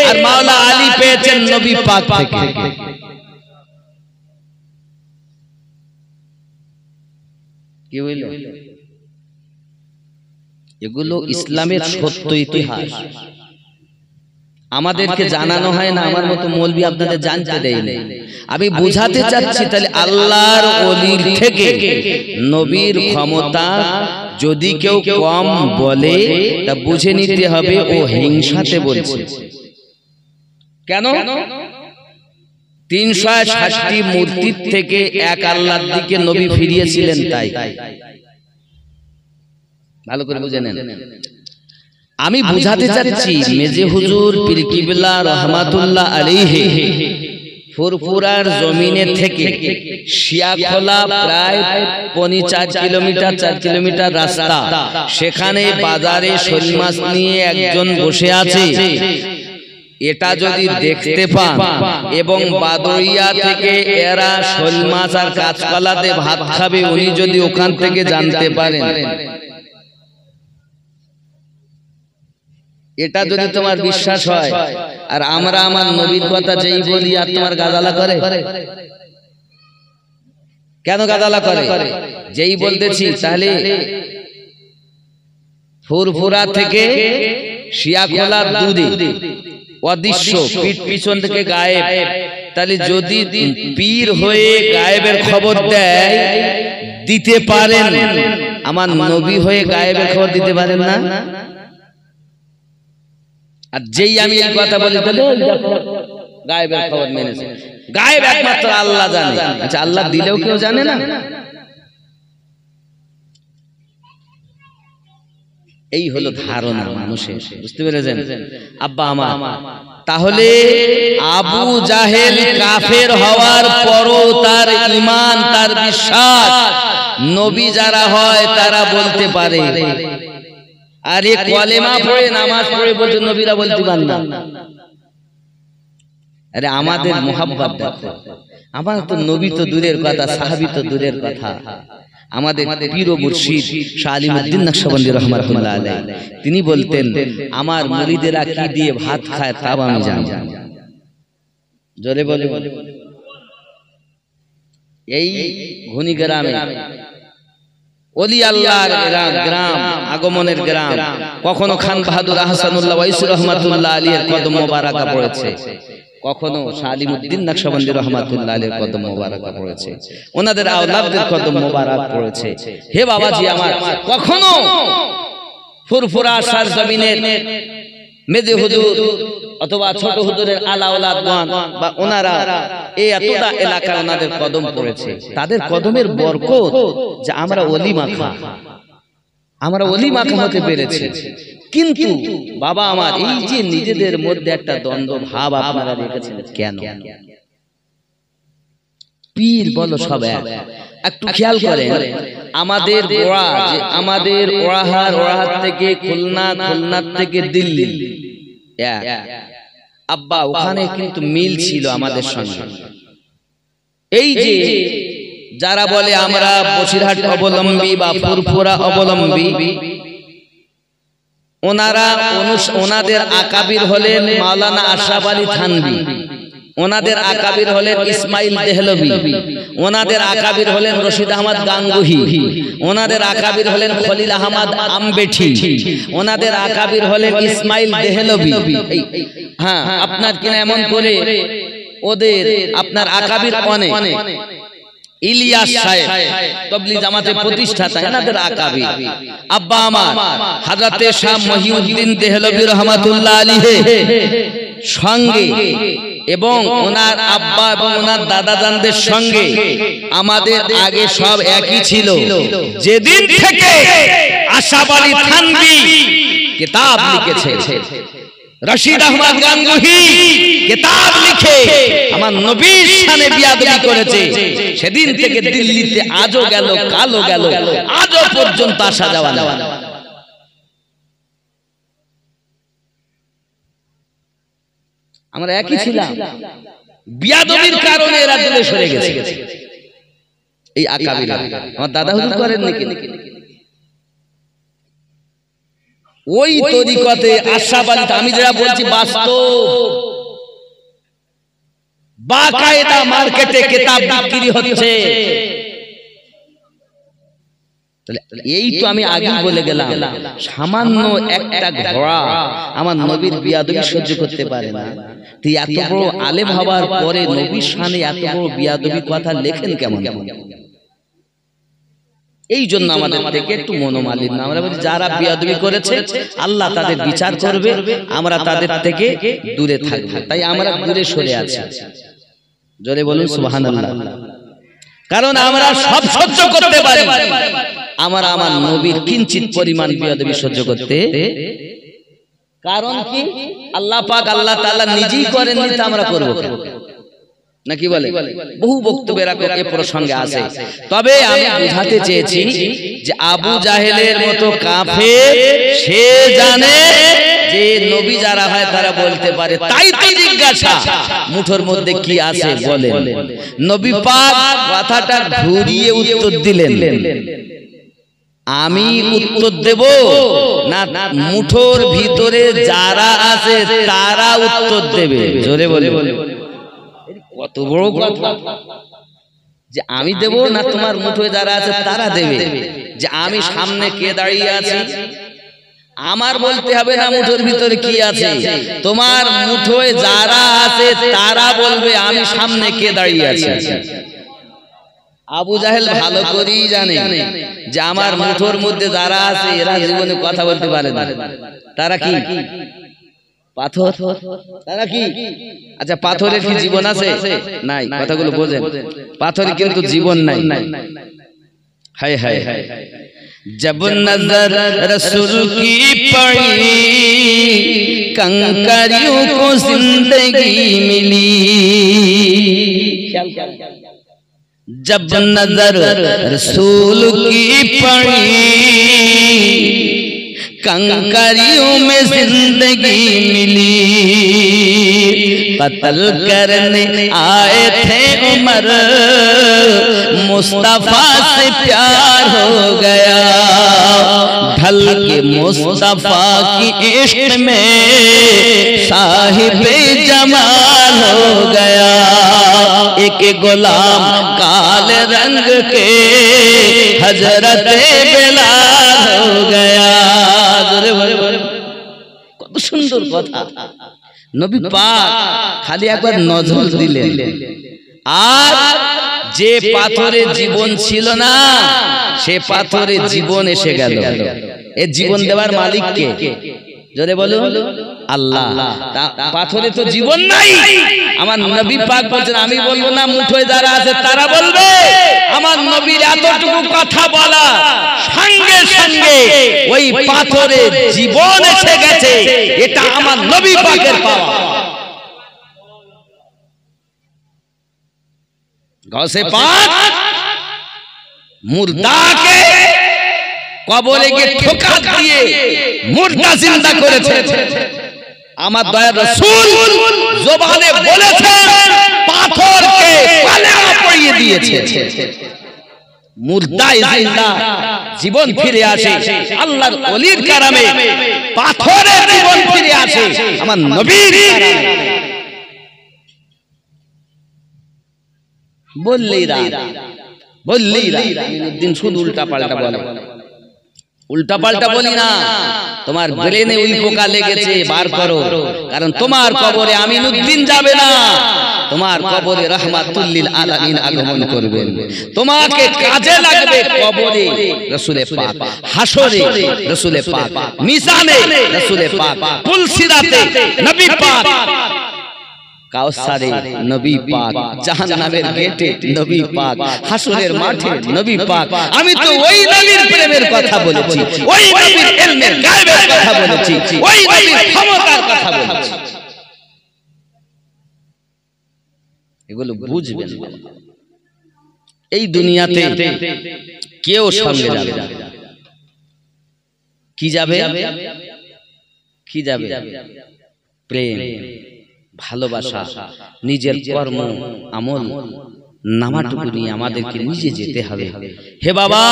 আর মাওলা আলী পেয়েছেন নবী পাক থেকে। কি হইল? এগুলো ইসলামের সত্য ইতিহাস। আমাদেরকে জানানো হয় না, আমার মতো মৌলবি আপনাদের জানতে দেয় না। আমি বুঝাতে চাচ্ছি তাহলে আল্লাহর ওলির থেকে নবীর ক্ষমতা যদি কেউ কম বলে তা বুঝে নিতে হবে ও হিংসাতে বলছে। কেন? 360টি মূর্তির থেকে এক আল্লাহর দিকে নবী ফিরিয়েছিলেন, তাই ভালো করে বুঝে নেন। আমি বুঝাতে চাচ্ছি মেজে হুজুর পীর কিবলা রহমাতুল্লাহ আলাইহি ফুরফুরার জমিনে থেকে শিয়াখোলা প্রায় 4 কিলোমিটার 4 কিলোমিটার রাস্তা, সেখানে বাজারে শোল মাছ নিয়ে একজন বসে আছে। এটা যদি দেখতে পান এবং বাদরিয়া থেকে এরা শোল মাছ আর কাঁচকলাতে ভাত খাবে, উনি যদি ওখান থেকে জানতে পারেন, এটা যদি তোমার বিশ্বাস হয়, আর আমরা আমার নবীর কথা যেই বলি আর তোমার গাদালা করে, কেন গাদালা করে? যেই বলতেছি তাহলে ফুরফুরা থেকে শিয়াখোলা দূরে অদৃশ্য, পিঠ পিছন থেকে গায়েব। তাহলে যদি পীর হয়ে গায়েবের খবর দেয় দিতে পারেন, আমার নবী হয়ে গায়েবের খবর দিতে পারেন না? আর যেই আমি এই কথা বলি তাহলে গায়েবের খবর মেনেছে। গায়েব একমাত্র আল্লাহ জানে। আচ্ছা, আল্লাহ দিলেও কেউ জানে না? এই হলো ধারণা মানুষের, বুঝতে পেরেছেন আব্বা আমার? তাহলে আবু জাহেল কাফের হওয়ার পরও তার ঈমান, তার বিশ্বাস, নবী যারা হয় তারা বলতে পারে। আর এই কলেমা পড়ে নামাজ পড়ে বলতে নবীরা বলতে পারেন না। আরে আমাদের মোহাব্বত দেখো, আমার তো নবী তো দূরের কথা, সাহাবী তো দূরের কথা, আমাদের পীর ও মুর্শিদ শাহ আলিমউদ্দিন নকশবন্দি রহমাতুল্লাহ আলাইহি তিনি বলতেন, আমার মুরিদেরা কি দিয়ে ভাত খায় তাও আমি জানি। জোরে বলে। এই ঘুনি গ্রামে ওলি আল্লাহর গ্রাম, আগমনের গ্রাম, কখনো খান বাহাদুর আহসানুল্লাহ ওয়াইসি রহমাতুল্লাহ আলাইহির কদম মোবারকা পড়েছে, কখনো শাহ আলিমউদ্দিন নকশবন্দি রহমাতুল্লাহ আলাইহির কদম মোবারকা পড়েছে, ওনাদের আওলাদদের কদম মোবারক পড়েছে। হে বাবাজি আমার, কখনো ফুরফুরা সরজমিনের মেজে হুজুর অথবা ছোট হুজুরের আলা আওলাদগণ বা ওনারা এই এতটা এলাকা ওনাদের কদম পড়েছে, তাদের কদমের বরকত যে আমরা ওলি মাখা, আমরা ওলি মাখা হতে পেরেছি। কিন্তু বাবা আমার, এই যে নিজেদের মধ্যে একটা দ্বন্দ্ব ভাব আপনারা রেখেছেন কেন? পীর বলো সব এক। একটু খেয়াল করেন, আমাদের ওড়া, যে আমাদের ওড়াহাট থেকে খুলনা, খুলনার থেকে দিল্লি, আব্বা ওখানে কিন্তু মিল ছিল আমাদের সঙ্গে। এই যে যারা বলে আমরা বসিরহাট অবলম্বী বা ফুরফুরা অবলম্বী, ওনাদের আকাবির হলেন মাওলানা আশরাফ আলী থানভী, ওনাদের আকাবির হলেন ইসমাইল দেহলভী, ওনাদের আকাবির হলেন রশিদ আহমদ গাঙ্গুহি, ওনাদের আকাবির হলেন খলিল আহমদ আমবেঠি, ওনাদের আকাবির হলেন ইসমাইল দেহলভী। হ্যাঁ, আপনার কিনা এমন করে ওদের আপনার আকাবির অনেক। ইলিয়াস সাহেব তাবলীগ জামাতের প্রতিষ্ঠাতা, এনাদের আকাবির। আব্বা আমার হযরতে শাহ মহিউদ্দিন দেহলভী রহমাতুল্লাহ আলাইহি সঙ্গে এবং ওনার আব্বা এবং ওনার দাদাজানদের সঙ্গে আমাদের আগে সব একই ছিল। যেদিন থেকে আশরাফ আলী থানভী কিতাব লিখেছে, রশিদ আহমদ গাঙ্গুহি কিতাব লিখে আমার নবীর শানে বিয়াদবি করেছে, সেদিন থেকে দিল্লিতে আজও গেল, কালো গেল, আজও পর্যন্ত আসা যাওয়া না। আমরা একই ছিলাম, বিয়াদবির কারণে এরা দূরে সরে গেছে। এই আকাবিরা আমার দাদা হুজুর করেন নাকি? ওই তরিকতে আশরাফ আলী, আমি যেটা বলছি বাস্তব, বাকায়দা মার্কেটে কিতাব বিক্রি হচ্ছে। এই তো আমি আগে বলে গেলাম, সামান্য একটা ঘোড়া আমার নবীর বিয়াদবি সহ্য করতে পারে না, তুই এত বড় আলেম হবার পরে নবীর শানে এত বড় বিয়াদবি কথা লেখেন কেমন? এই জন্য আমাদের থেকে একটু মনোমালিন্য। আমরা বলি যারা বিয়াদবি করেছে আল্লাহ তাদের বিচার করবে, আমরা তাদের থেকে দূরে থাকবো, তাই আমরা দূরে সরে আছি। জোরে বলুন সুবহানাল্লাহ। কারণ আমরা সব সহ্য করতে পারি, আমরা আমার নবীর কিঞ্চিত পরিমাণ বিয়াদবি সহ্য করতে। কারণ কি? আল্লাহ পাক আল্লাহ তাআলা নিজেই করেননি, তা আমরা করব নাকি? বলে বহু বক্তব্যের এ প্রসঙ্গে আছে। তবে আমি বুঝাতে চেয়েছি যে আবু জাহেলের মতো কাফের সে জানে যে নবী যারা হয় তারা বলতে পারে, তাই তো জিজ্ঞাসা মুঠোর মধ্যে কি আছে বলেন। নবী পাক কথাটা ঘুরিয়ে উত্তর দিলেন, আমি উত্তর দেব না মুঠোর ভিতরে যারা আছে তারা উত্তর দেবে? জোরে বলে কত বড় কথা, যে আমি দেব না তোমার মুঠোয় যারা আছে তারা দেবে? যে আমি সামনে কে দাঁড়িয়ে আছি আমার বলতে হবে না মুঠোর ভিতরে কি আছে, তোমার মুঠোয় যারা আছে তারা বলবে আমি সামনে কে দাঁড়িয়ে আছি। আবু জাহেল ভালো করেই জানে যে আমার মুঠোর মধ্যে যারা আছে এরা জীবনে কথা বলতে পারে না। তারা কি? পাথর। তারা কি? আচ্ছা, পাথরের কি জীবন আছে? নাই। কথাগুলো বোঝেন, পাথরে কিন্তু জীবন নাই। হায় হায় হায়। जब नजर रसूल की पड़ी कंकरियों को जिंदगी मिली, जब नजर रसूल की पड़ी कंकरियों में जिंदगी मिली, कत्ल करने आए थे उमर मुस्तफा से प्यार हो गया, ढल के मुस्तफा की इश्क में साहिबे जमाल हो गया, एक गुलाम काले रंग के हजरत बिलाल हो गया। কত সুন্দর কথা। নবী পাক খালি একবার নজর দিলেন, আর যে পাথরে জীবন ছিল না সে পাথরে জীবন এসে গেল। এ জীবন দেওয়ার মালিক কে? জোরে বলো আল্লাহ। পাথরে তো জীবন নাই। আমার নবী পাক বলছেন আমি বলবো না, মুঠোয় যারা আছে তারা বলবে। আমার নবীর এতটুকু কথা বলা সঙ্গে সঙ্গে ওই পাথরে জীবন এসে গেছে, এটা আমার নবী পাকের পাওয়া। গৌসে পাক মুর্দাকে কবরে গিয়ে ঠোকা দিয়ে মুর্দা জিন্দা করেছে। আমার দয়ার রাসূল জবানে বলেছেন, পাথরকে পাল্লা পরিয়ে দিয়েছে। মুর্দায় জিন্দা জীবন ফিরে আসে আল্লাহর ওলির কারামে, পাথরে জীবন ফিরে আসে আমার নবীর কারামে। বললেই দিন শুধু উল্টা পাল্টা বলে। উল্টা পাল্টা বলি না, তোমার ব্রেনে ওই পোকা লেগেছে, বার করো। কারণ তোমার কবরে আমিনুদ্দিন যাবে না, তোমার কবরে রাহমাতুল লিল আলামিন আগমন করবেন। তোমাকে কাজে লাগবে কবরে রাসূলে পাক, হাসরে রাসূলে পাক, মিজানে রাসূলে পাক, পুলসিরাতে নবী পাক, কাউসারে নবী পাক, জাহান্নামের গেটে নবী পাক, হাসরের মাঠে নবী পাক। আমি তো ওই নবীর প্রেমের কথা বলেছি, ওই নবীর ইলমের গায়বের কথা বলেছি, ওই নবীর ক্ষমতার কথা বলেছি। এগুলো বুঝবেন। এই দুনিয়াতে কেউ সঙ্গে যাবে না। কি যাবে? কি যাবে? প্রেম, ভালোবাসা, নিজের কর্ম আমল নামাটুকু নিয়ে আমাদেরকে নিজে যেতে হবে। হে বাবা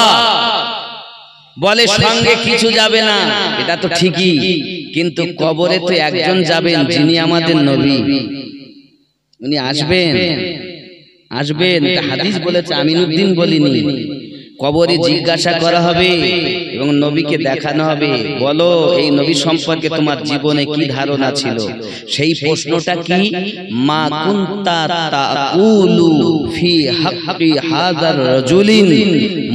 বলে সঙ্গে কিছু যাবে না, এটা তো ঠিকই, কিন্তু কবরে তো একজন যাবেন যিনি আমাদের নবী। উনি আসবেন, আসবেন। হাদিস বলেছে, আমিনুদ্দিন বলিনি। কবরে জিজ্ঞাসা করা হবে এবং নবীকে দেখানো হবে, বলো এই নবী সম্পর্কে তোমার জীবনে কি ধারণা ছিল। সেই প্রশ্নটা কি, মা কুনতা তাকুলু ফি হাক্কি হাযার রাজুলিন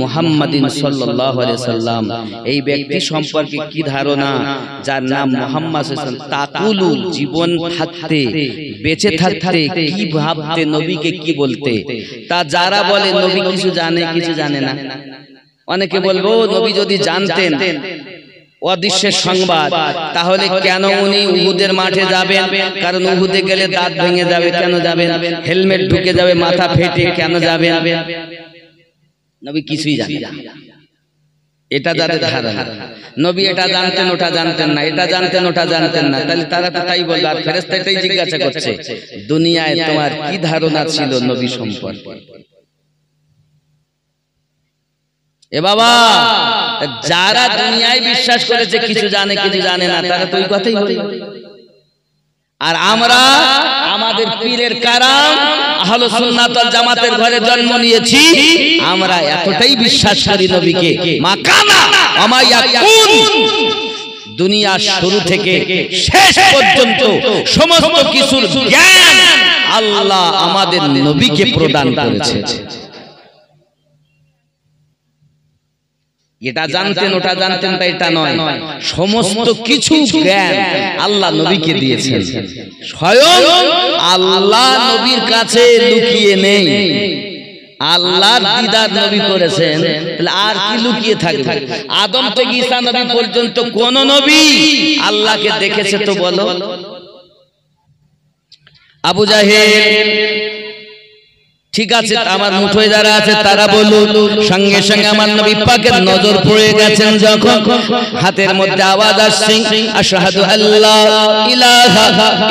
মুহাম্মাদিন সাল্লাল্লাহু আলাইহি সাল্লাম, এই ব্যক্তি সম্পর্কে কি ধারণা যার নাম মুহাম্মদ সাল্লাল্লাহু আলাইহি সাল্লাম। তাকুলু জীবন থাকতে, বেঁচে থাকতে কি ভাবতে, নবীকে কি বলতে। তা যারা বলে নবী কিছু জানে কিছু জানে না, অনেকে বলবো নবী যদি জানতেন অদৃশ্যের সংবাদ তাহলে কেন উনি উহুদের মাঠে যাবেন, কারণ উহুদে গেলে দাঁত ভেঙে যাবে, কেন যাবেন? হেলমেট ঢুকে যাবে, মাথা ফেটে, কেন যাবেন? নবী কিছুই জানে না, এটা যাদের ধারণা। নবী এটা জানতেন ওটা জানতেন না, এটা জানতেন ওটা জানতেন না, তাহলে তারা তো তাই বলবে। আর ফেরেশতা এটাই জিজ্ঞাসা করছে, দুনিয়ায় তোমার কি ধারণা ছিল নবী সম্পর্কে। এ বাবা, যারা দুনিয়ায় বিশ্বাস করেছে কিছু জানে কিছু জানে না, তারা তো ওই কথাই বলে। আর আমরা আমাদের পীরের কারাম আহলুস সুন্নাত ওয়াল জামাতের ঘরে জন্ম নিয়েছি, আমরা এতটাই বিশ্বাস করি নবীকে, মা কানা ওয়া মা ইয়াকুন, দুনিয়া শুরু থেকে শেষ পর্যন্ত সমস্ত কিছুর জ্ঞান আল্লাহ আমাদের নবীকে প্রদান করেছে। এটা জানতেন ওটা জানতেন তা এটা নয়, সমস্ত কিছু জ্ঞান আল্লাহ নবীকে দিয়েছেন। স্বয়ং আল্লাহ নবীর কাছে লুকিয়ে নেই, আল্লাহর দিদার নবী করেছেন, তাহলে আর কি লুকিয়ে থাকবে? আদম থেকে ঈসা নবী পর্যন্ত কোন নবী আল্লাহকে দেখেছে তো বলো? আবু জাহেল, ঠিক আছে, আমার মুঠোয় যারা আছে তারা বলুন, সঙ্গে সঙ্গে আমার নবী পাকের নজর পড়ে গেছেন যখন হাতের মধ্যে আওয়াজ আসছে, আশহাদু আল্লা ইলাহা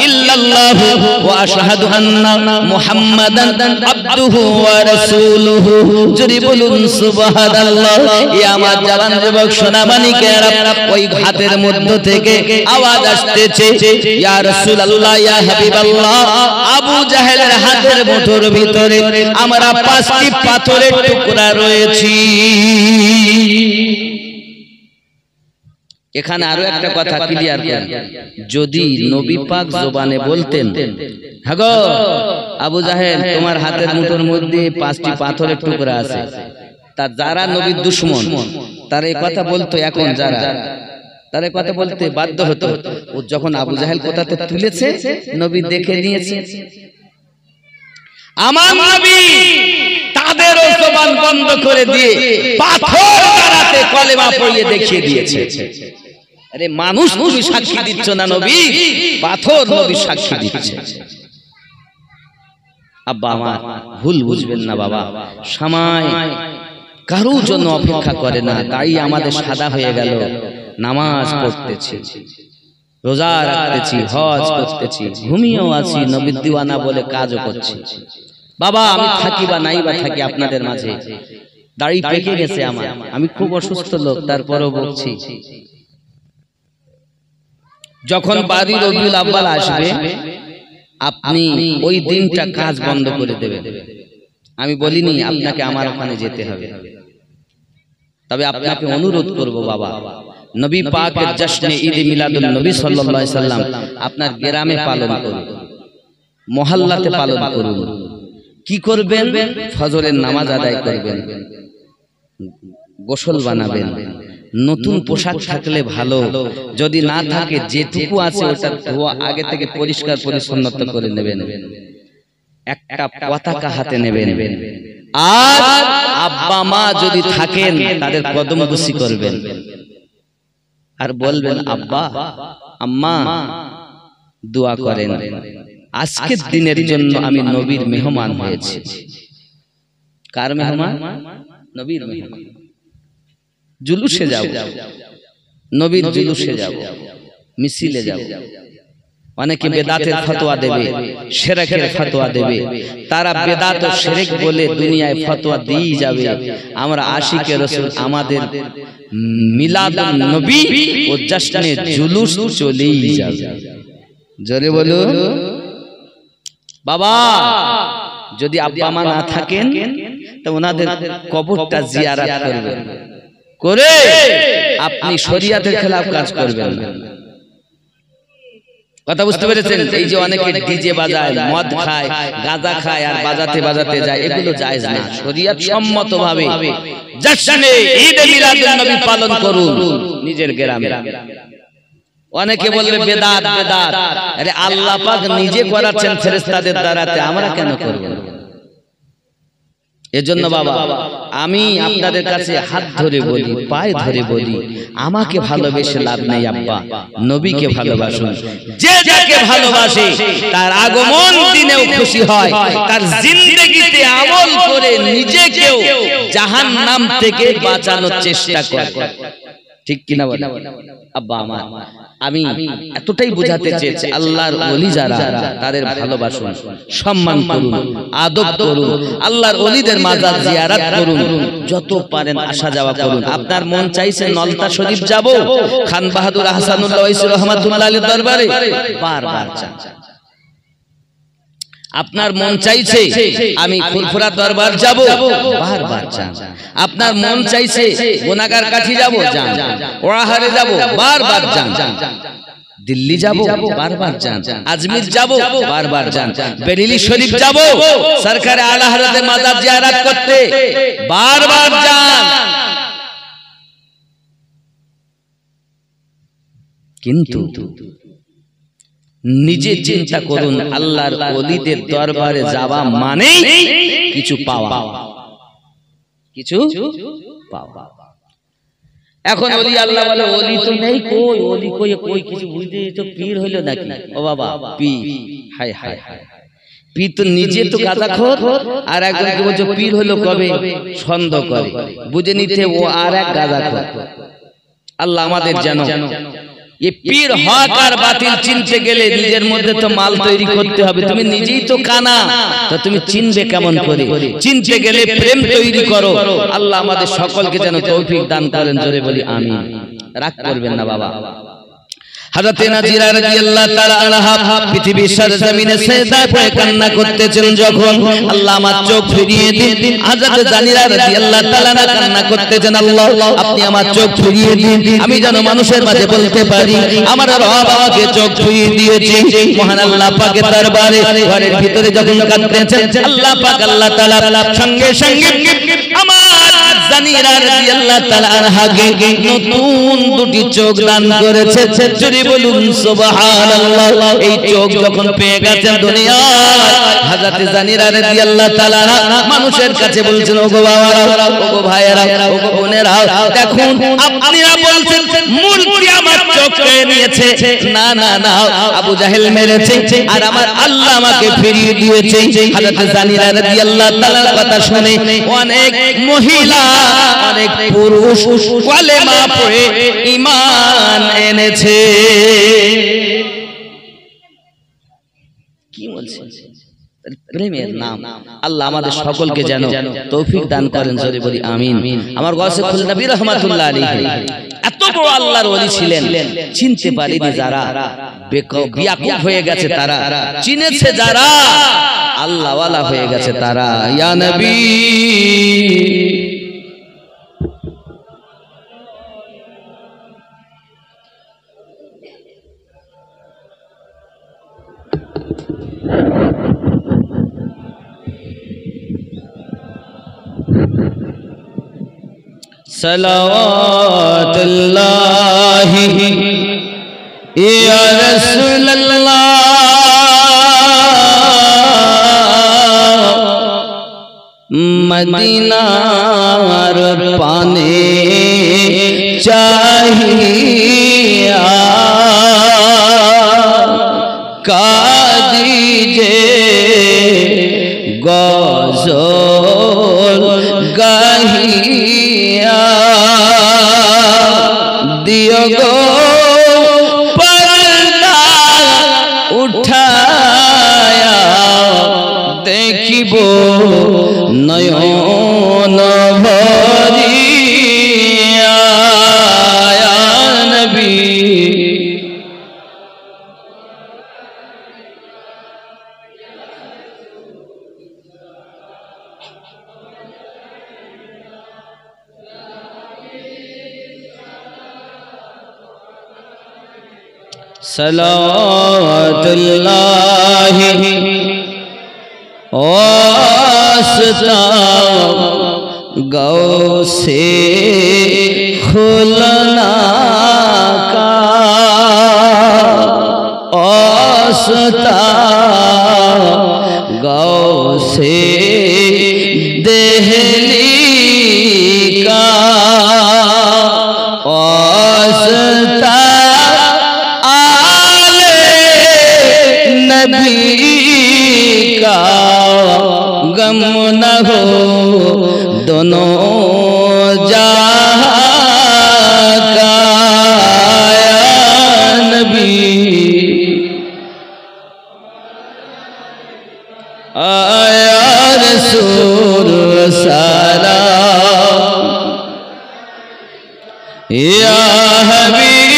ইল্লাল্লাহু ওয়া আশহাদু আন্না মুহাম্মাদান আবদুহু ওয়া রাসূলুহু। যদি বলুন সুবহানাল্লাহ। এই আমার জওয়ান যুবক সোনামানিকেরা, ওই হাতের মধ্য থেকে আওয়াজ আসতেছে, ইয়া রাসূলুল্লাহ, ইয়া হাবিবাল্লাহ, আবু জাহেলের হাতের মুঠোর ভিতরে আমরা 5টি পাথরের টুকরা রয়েছি। এখানে আরো একটা কথা ক্লিয়ার করি, যদি নবী পাক জবানে বলতেন, হ্যাঁ গো আবু জাহেল, তোমার হাতের মুঠোর মধ্যে 5টি পাথরের টুকরা আছে, তা যারা নবীর দুশমন তারা এই কথা বলতো, এখন যারা তারা এই কথা বলতে বাধ্য হতো। ও যখন আবু জাহেল কোথাতে তুলেছে, নবী দেখে নিয়েছে, আমার নবী তাদেরও জবান বন্ধ করে দিয়ে পাথর দ্বারাতে কলেমা পড়িয়ে দেখিয়ে দিয়েছে। আরে মানুষ তুমি সাক্ষী দিচ্ছ না, নবী পাথর নবী সাক্ষী দিচ্ছে। আব্বা আমার ভুল বুঝবেন না বাবা, সময় কারোর জন্য অপেক্ষা করে না, তাই আমাদের সাদা হয়ে গেল। নামাজ পড়তেছি, রোজা রাখতেছি, হজ করতেছি, ঘুমিয়েও আছি, নবীর দিওয়ানা বলে কাজও করছি। বাবা আমি থাকি বা নাই বা থাকি আপনাদের মাঝে, দাড়ি পেকে গেছে আমার, আমি খুব অসুস্থ লোক, তারপরেও বলছি, যখন বাড়ি রবিউল আউয়াল আসবে আপনি ওই দিনটা কাজ বন্ধ করে দেবেন। আমি বলিনি আপনাকে আমার ওখানে যেতে হবে, তবে আপনাকে অনুরোধ করব বাবা, নবী পাকের জশ্নে ঈদ মিলাদুন নবী সাল্লাল্লাহু আলাইহি সাল্লাম আপনার গ্রামে পালন করুন, মহল্লাতে পালন করুন। কি করবেন? ফজরের নামাজ আদায় করবেন, গোসল বানাবেন, নতুন পোশাক থাকলে ভালো, যদি না থাকে যেটুকু আছে ওটা ধোয়া আগে থেকে পরিষ্কার পরিচ্ছন্নতা করে নেবেন, একটা পতাকা হাতে নেবেন, আর আব্বা মা যদি থাকেন তাদের কদম বুসি করবেন, আর বলবেন আব্বা আম্মা দোয়া করেন, আজকের দিনের জন্য আমি নবীর মেহমান হয়েছি। কার মেহমান? নবীর মেহমান। জুলুসে যাব, নবীর জুলুসে যাব, মিছিলে যাব। অনেকে বেদাতের ফতোয়া দেবে, শিরকের ফতোয়া দেবে, তারা বেদাত ও শিরক বলে দুনিয়ায় ফতোয়া দিয়ে যাবে। আমরা আশিকে রাসূল আমাদের মিলাদুন নবী ও জশ্নে জুলুস চলেই যাবে। জোরে বলুন বাবা, যদি আব্বা মা না থাকেন তো ওনাদের কবরটা জিয়ারত করবেন, করে আপনি শরীয়তের খেলাফ কাজ করবেন না। কথা বুঝতে পেরেছেন? এই যে অনেকে ডিজে বাজায়, মদ খায়, গাঁজা খায় আর বাজাতে বাজাতে যায়, এগুলো জায়েজ না। শরীয়ত সম্মতভাবে জশ্নে ঈদে মিলাদুন নবী পালন করুন নিজের গ্রামে। অনেকে বলবে বেদাত বেদাত, আরে আল্লাহ পাক নিজে করাচ্ছেন ফেরেশতাদের দ্বারাতে, আমরা কেন করব? এজন্য বাবা আমি আপনাদের কাছে হাত ধরে বলি, পায়ে ধরে বলি, আমাকে ভালোবেসে লাভ নেই আব্বা, নবীকে ভালোবাসুন। যে যাকে ভালোবাসে তার আগমন দিনেও খুশি হয়, তার জিন্দেগিতে আমল করে নিজেকেও জাহান্নাম থেকে বাঁচানোর চেষ্টা করে। ঠিক কিনা বলেন আব্বা? আমার আমি এতটাই বোঝাতে চেয়েছি, আল্লাহর ওলি যারা তাদের ভালোবাসুন, সম্মান করুন, আদব করুন, আল্লাহর ওলিদের মাজার জিয়ারত করুন, যত পারেন আসা যাওয়া করুন। আপনার মন চাইছে নলতা শরীফ যাব, খান বাহাদুর আহসানুল্লাহ ওয়াইসি রহমাতুল্লাহ আলাইহির দরবারে বারবার যান। আপনার মন চাইছে আমি ফুরফুরা দরবার যাব, বারবার যান। আপনার মন চাইছে গুনাহগার কাঠি যাব, যান। ওয়াহারে যাব, বারবার যান। দিল্লি যাব, বারবার যান। আজমির যাব, বারবার যান। বেরেলি শরীফ যাব, সরকারে আলা হযরতের মাজার জিয়ারত করতে, বারবার যান। কিন্তু নিজে চিন্তা করুন, আল্লাহর ওলিদের দরবারে যাওয়া মানে কিছু পাওয়া, কিছু পাওয়া। এখন ওলি আল্লাহ বলে ওলি তো নেই, কই ওলি কই কই কিছু বুঝতে তো পীর হইল নাকি? ও বাবা পীর, হায় হায় হায়, পীর তো নিজে তো গাঁজাখোর, আর একজনকে বলছে পীর হলো কবে? সন্দেহ করে, বুঝে নিতে ও আর এক গাঁজাখোর। আল্লাহ আমাদের জানো ये पीर हक और बातिल चिनते गेले निजेर मध्य तो माल तैरी करते হবে। তুমি নিজেই তো কানা, তো তুমি চিনবে কেমন করে? চিনতে গেলে প্রেম তৈরি করো। আল্লাহ আমাদের সকলকে যেন তৌফিক দান করেন, জোরে বলি আমিন। রাগ করবেন না বাবা। হযরত নাজিরা রাদিয়াল্লাহু তাআলা আনহা পৃথিবীর সরজমিনে সেজদা করে কান্না করতেছেন, যখন আল্লাহ আমার চোখ ফিরিয়ে দিন। হযরত জানিরা রাদিয়াল্লাহু তাআলা কান্না করতেছেন, আল্লাহ আপনি আমার চোখ ফিরিয়ে দিন, আমি যেন মানুষের মাঝে বলতে পারি আমার রব আমাকে চোখ ফিরিয়ে দিয়েছে। মহান আল্লাহ পাকের দরবারে ঘরের ভিতরে যখন কাঁদতেছেন, আল্লাহ পাক আল্লাহ তাআলা সঙ্গে সঙ্গে আমার জানিরা রাদিয়াল্লাহু তাআলা আনহাকে নতুন দুটি চোখ দান করেছে। জোরে বলুন সুবহানাল্লাহ। এই চোখ যখন পেয়ে গেছেন দুনিয়ায়, হযরত জানিরা রাদিয়াল্লাহু তাআলা মানুষের কাছে বলছেন, ওগো বাবারা, ওগো ভাইয়েরা, ওগো বোনেরা, দেখুন আপনারা বলছেন মূর্তি আমার চোখ কেড়ে নিয়েছে। না না না, আবু জাহেল মেরেছে আর আমার আল্লাহ আমাকে ফিরিয়ে দিয়েছে। হযরত জানিরা রাদিয়াল্লাহু তাআলার কথা শুনে অনেক মহিলা, অনেক পুরুষ কালেমা পড়ে ঈমান এনেছে। কি বলছেন? প্রেমের নাম। আল্লাহ আমাদের সকলকে যেন তৌফিক দান করেন, জোরে বলি আমিন। আমার গাউসে খুল নবী রাহমাতুল্লাহ আলাইহি এত বড় আল্লাহর ওলি ছিলেন, চিনতে পারেনি যারা, বেয়াকুব হয়ে গেছে তারা, চিনেছে যারা, আল্লাহ ওয়ালা হয়ে গেছে তারা। ইয়া নবী सलावतुल्लाहि या रसूलल्लाह मदीनार पाने चाहिए कादीजे गज़ल गाहिया दियो गो पर्दा उठाया देखिबो नयन भरिया या नबी सलावतुल्लाहि वास्ता गौ से खुलना का वास्ता गौ से देहली का वास्ता नबी का गम न हो दोनों जहां का नबी आया रसूल सलाम या हबीब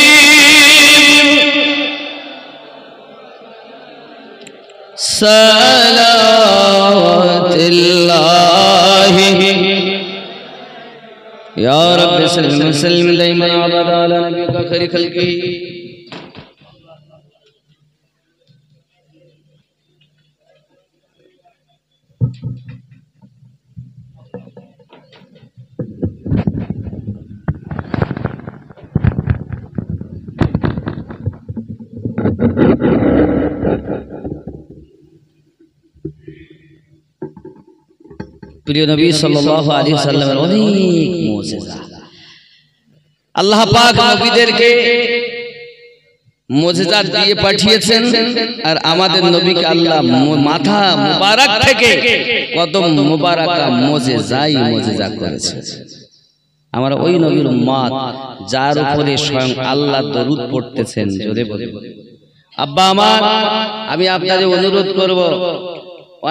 सलावतुल्लाहि या रब्बि सल्लि वसल्लिम दाइमन अबदा अला नबिय्यिका खैरि खल्क़ि। প্রিয় নবী সাল্লাল্লাহু আলাইহি ওয়াসাল্লামের অনেক মুজিজা আল্লাহ পাক নবীদেরকে মুজিজা দিয়ে পাঠিয়েছেন আর আমাদের নবীকে আল্লাহ মাথা মুবারক থেকে কদম মুবারাকা মুজিজা করেছে। আমরা ওই নবীর উম্মত যার উপরে স্বয়ং আল্লাহ দরুদ পড়তেছেন। জোরে বলে আব্বা আমার, আমি আপনাদের অনুরোধ করব,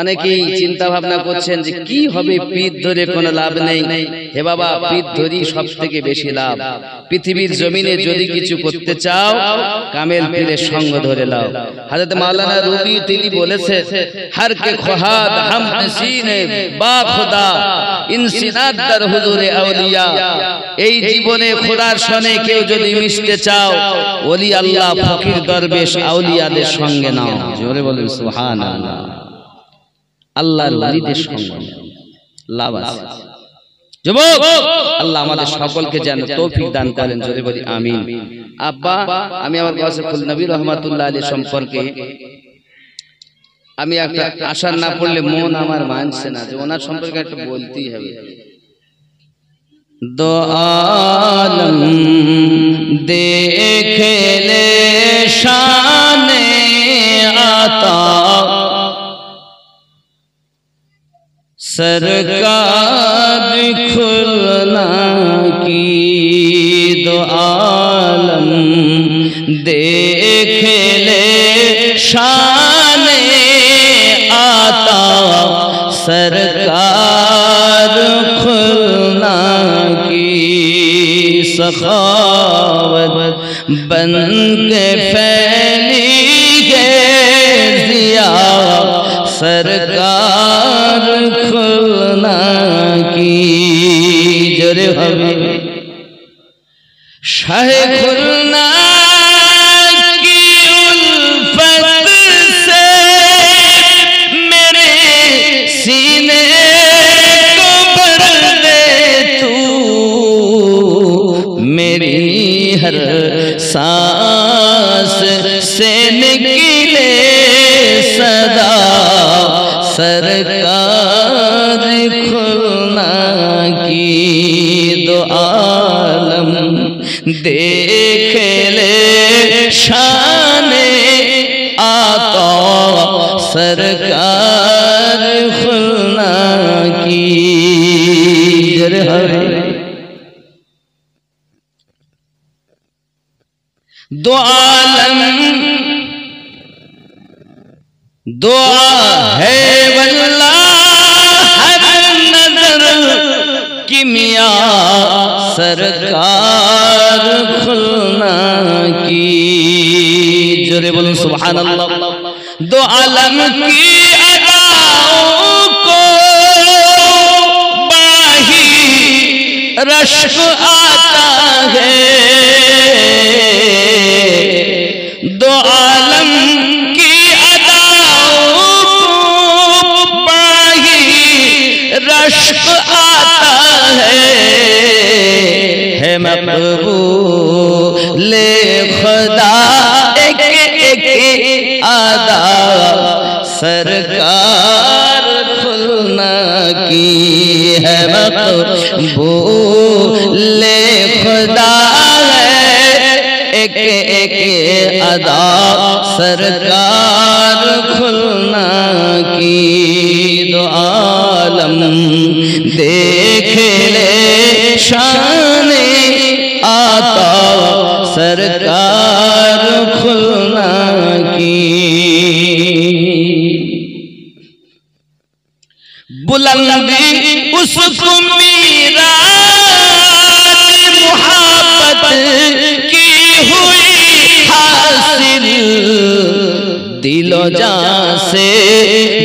অনেকেই চিন্তা ভাবনা করছেন যে কি হবে, পিঠ ধরে কোনো লাভ নেই। হে বাবা, পিঠ ধরি সব থেকে বেশি লাভ। পৃথিবীর জমিনে যদি কিছু করতে চাও, কামেল পীরের সঙ্গ ধরে লাও। হযরত মাওলানা রুমি তিনি বলেছে, হর কে খোহাদ হাম নসিনে বা খোদা ইনসিনাত দার হুজুরে আউলিয়া। এই জীবনে খোদার সনে কেউ যদি মিশতে চাও, ওলি আল্লাহ ফকির দরবেশ আউলিয়াদের সঙ্গে নাও। জোরে বলেন সুবহানাল্লাহ। আল্লাহর ওলিদের সঙ্গে লাভ আছে। যুবক, আল্লাহ আমাদের সকলকে যেন তৌফিক দান করেন। জোরে বলি আমিন। আব্বা, আমি আমার গাউসুল নবী রহমাতুল্লাহ আলাইহি সম্পর্কে আমি একটা আশার না পড়লে মন আমার মানছে না যে ওনার সম্পর্কে একটা বলতেই হবে। দো আলম দেখলে শানে আতা सरकार खुलना की। दो आलम देख ले शाने आता सरकार खुलना की। सखावत बन के फैली है जिया सरकार खुलना की। जरे हमें शाह खुलना की उल्फत से मेरे सीने को भर दे तू। मेरी हर सांस से निकले सदा सरकार खुलना की। दो आलम देख ले शाने आता सरकार खुलना की। दो आलम दुआ है वल्लाह हर नजर की मियां सरकार खुलना की। जोरे बोलो सुभान अल्लाह। दो आलम की अदाओं को बाही रश्क आता है। दो है मकबूल खुदा एक एक अदा सरकार खुलना की है मकबूल खुदा एक एक अदा सरकार खुलना की दो आलम देख ले शान आता सरकार खुलना की बुलंदी उसको मेरा मुहब्बत की हुई हासिल दिलो जान से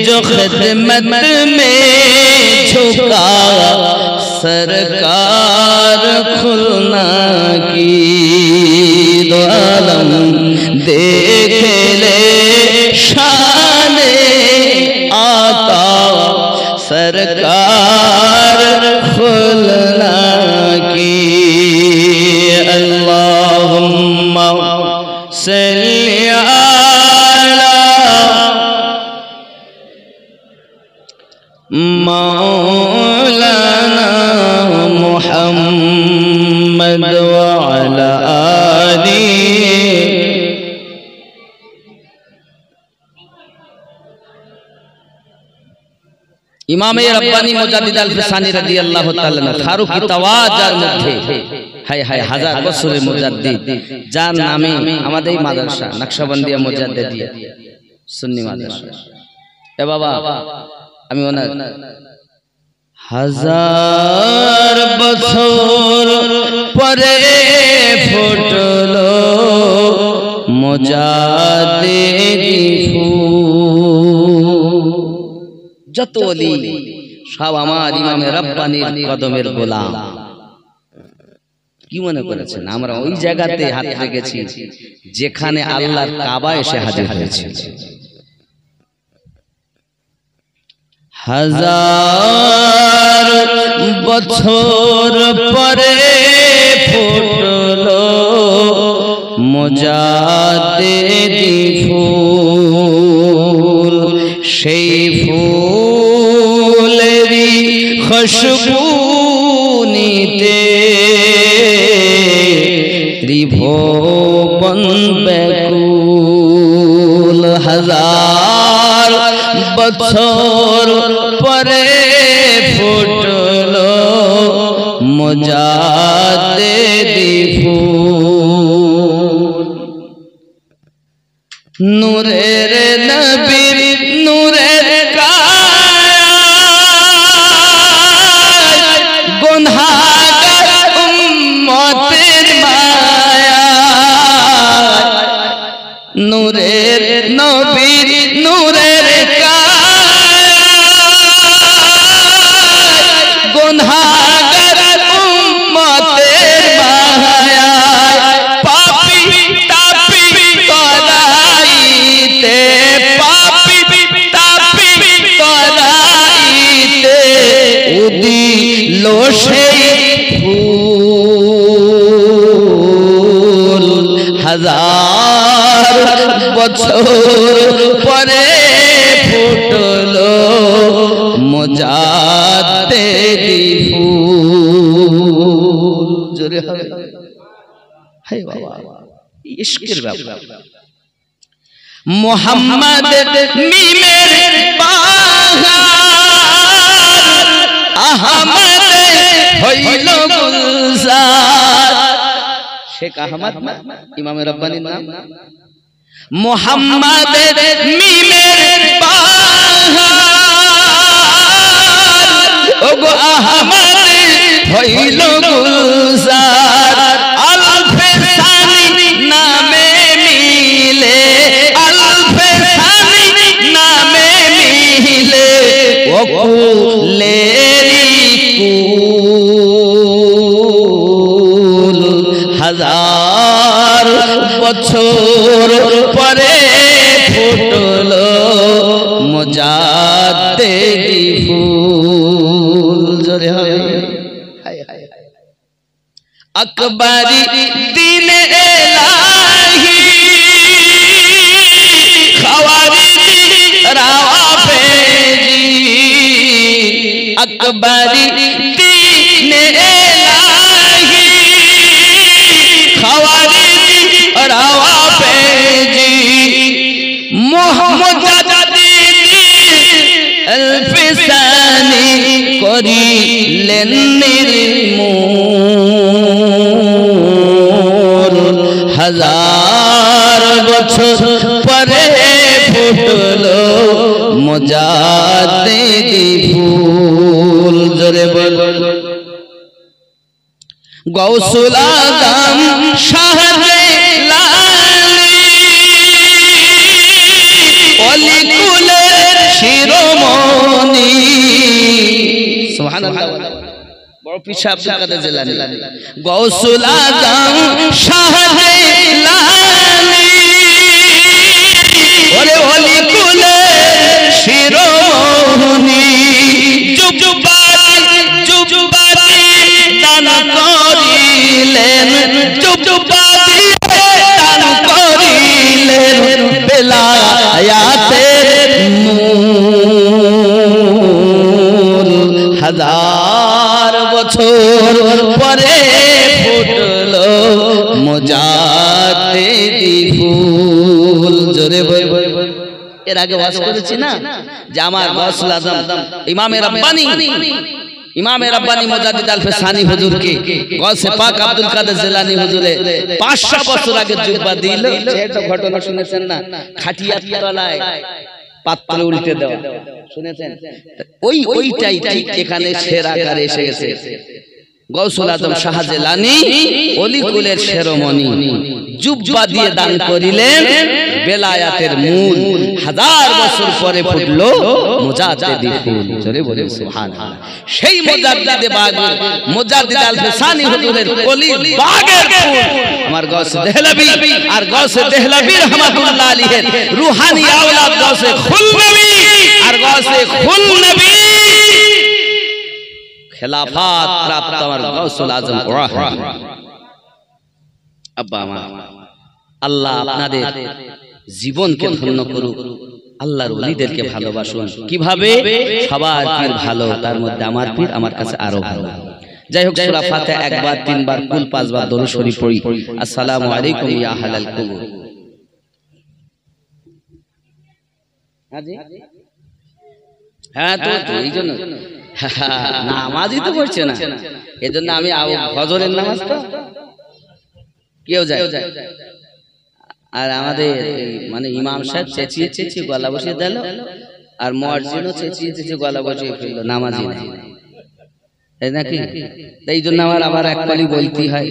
जो खिदमत में झुका सरकार खुलना की दो आलम देख ले शान आता सरकार खुलना की अल्लाहुम्मा सल्ली अला मौलाना मुहम्मद व अला आली इमाम रब्बानी मुजाद्दिद अल फिसानी রাদিয়াল্লাহু তাআলা ফারুক তাওয়াজার মধ্যে হায় হায় হাজার বছরের মুজাদ্দিদ যার নামে আমাদের এই মাদ্রাসা নকশবন্দিয়া মুজাদ্দিদিয়া সুন্নি মাদ্রাসা এ বাবা আমি ওনার হাজার বছর পরে ফুটলো মুজাদ্দিদি যত ওলি সব আমার ইমাম রব্বানির কদমের গোলাম কি মনে করেছেন আমরা ওই জায়গাতে হাত রেখেছি যেখানে আল্লাহর কাবা এসে হাজির হয়েছে হাজার বছর পরে ফুটলো মুজাদ্দিদি ফুল সেই ফুলেরই খুশবু নিতে ত্রিভুবন ব্যাকুল হাজার বছর পরে ফুটলো মুজাদ্দিদি ফুল নূরের নবীর নূরের কায়া গুনাহগার উম্মতের মায়া নূরের নবীর নূরের কায়া গুনাহগার উম্মতের মায়া পাপী তাপী করাইতে পাপী তাপী করাইতে উদিলো সেই ফুল হাজার বছর পরে ফুটলো মুজাদ্দিদি ফুল জোরে হবে হায় বাবা ইশকের ব্যাপার মোহাম্মদ মিমের বাহার আহমদ হইল গুলজার শেখ আহমদ ইমাম রব্বানির নাম মোহাম্মদ মিমের বাহার ওগো আহমদ হইল গুলজার আলফে সানি নামে মিলে আলফে সানি নামে মিলে ওকুলেরি কুল হাজার বছর পরে ফুটলো মুজাদ্দিদি ফুল জোরে হয় হায় হায় আকবরি দিন এলাহি খাওয়ারিজি রাওয়াফেজি আকবরি দিন এলাহি খাওয়ারিজি রাওয়াফেজি মোহাম্মদ আলফিসানি করিলেন নির্মূল হাজার বছর পরে ফুটলো মুজাদ্দিদি ফুল জোরে বল গৌসুল আজম শাহজালালি ওলি কুলের শিরোমণি সুবহানাল্লাহ বড় পিছা আব্দুল কাদের জিলানী গৌসুল আজম শাহজালালি ওরে ওলি কুলের শিরোমণি জুবাতি দান করিলেন জুবাতি দান করিলেন বেলায়াতের মূল হাজার বছর পরে ফুটলো মুজাদ্দিদি ফুল জোরে বল এর আগে ওয়াজ করেছি না যে আমার গৌসুল আজম ইমামে রাব্বানি মুজাদ্দিদ আল-ফিসানি হুজুরকে গৌসে পাক আব্দুল কাদের জিলানী হুজুরে 500 বছর আগে জুব্বা দিল সেটা ঘটনা শুনেছেন না খাটিয়ার তলায় পাত্র উল্টে দেওয়া শুনেছেন ওইটাই ঠিক এখানে শের আকারে এসে গেছে গৌসুল আজম শাহজালানী ওলি কুলের শিরোমণি জুব্বা দিয়ে দান করিলেন বেলায়াতের মূল হাজার বছর পরে ফুটলো মুজাদ্দিদি ফুল জোরে বলে সুবহানাল্লাহ সেই মুজাদ্দিদে বাগের মুজাদ্দিদ আল-ফিসানি হুজুরের কলি বাগের ফুল আমার গৌসে দেহলভী আর গৌসে দেহলভী রাহমাতুল্লাহ আলাইহির রূহানি আওলাদ গৌসে খুলনবী আর গৌসে খুলনবী খেলাফত প্রাপ্ত আমার গৌসুল আজম আব্বা আমার আল্লাহ আপনাদের জীবনকে ধন্য করুক আল্লাহর ওলিদেরকে ভালোবাসুন কিভাবে সবার পীর ভালো তার মধ্যে আমার পীর আমার কাছে আরো ভালো যাই হোক সূরা ফাতিহা একবার তিনবার কুল পাঁচবার দরুদ শরীফ পড়ি আসসালামু আলাইকুম ইয়া আহলাল কুবুর হাজি হ্যাঁ তো এইজন্য নামাজই তো পড়ছে না এজন্য আমি ফজরের নামাজ তো কেউ যায় আর আমাদের মানে ইমাম সাহেব চেঁচিয়ে চেঁচিয়ে গলা বসিয়ে দিল আর মুয়াজ্জিনও চেঁচিয়ে চেঁচিয়ে গলা বসিয়ে ফেললো নামাজই নাই তাই নাকি এই জন্য আমার আবার এক পালি বলতে হয়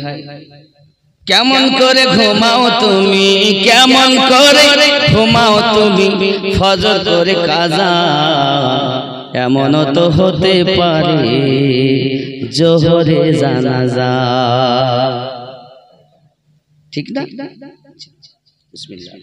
কেমন করে ঘুমাও তুমি কেমন করে ঘুমাও তুমি ফজর করে কাজা এমনও তো হতে পারে জোহরে জানাজা ঠিক না বিসমিল্লাহ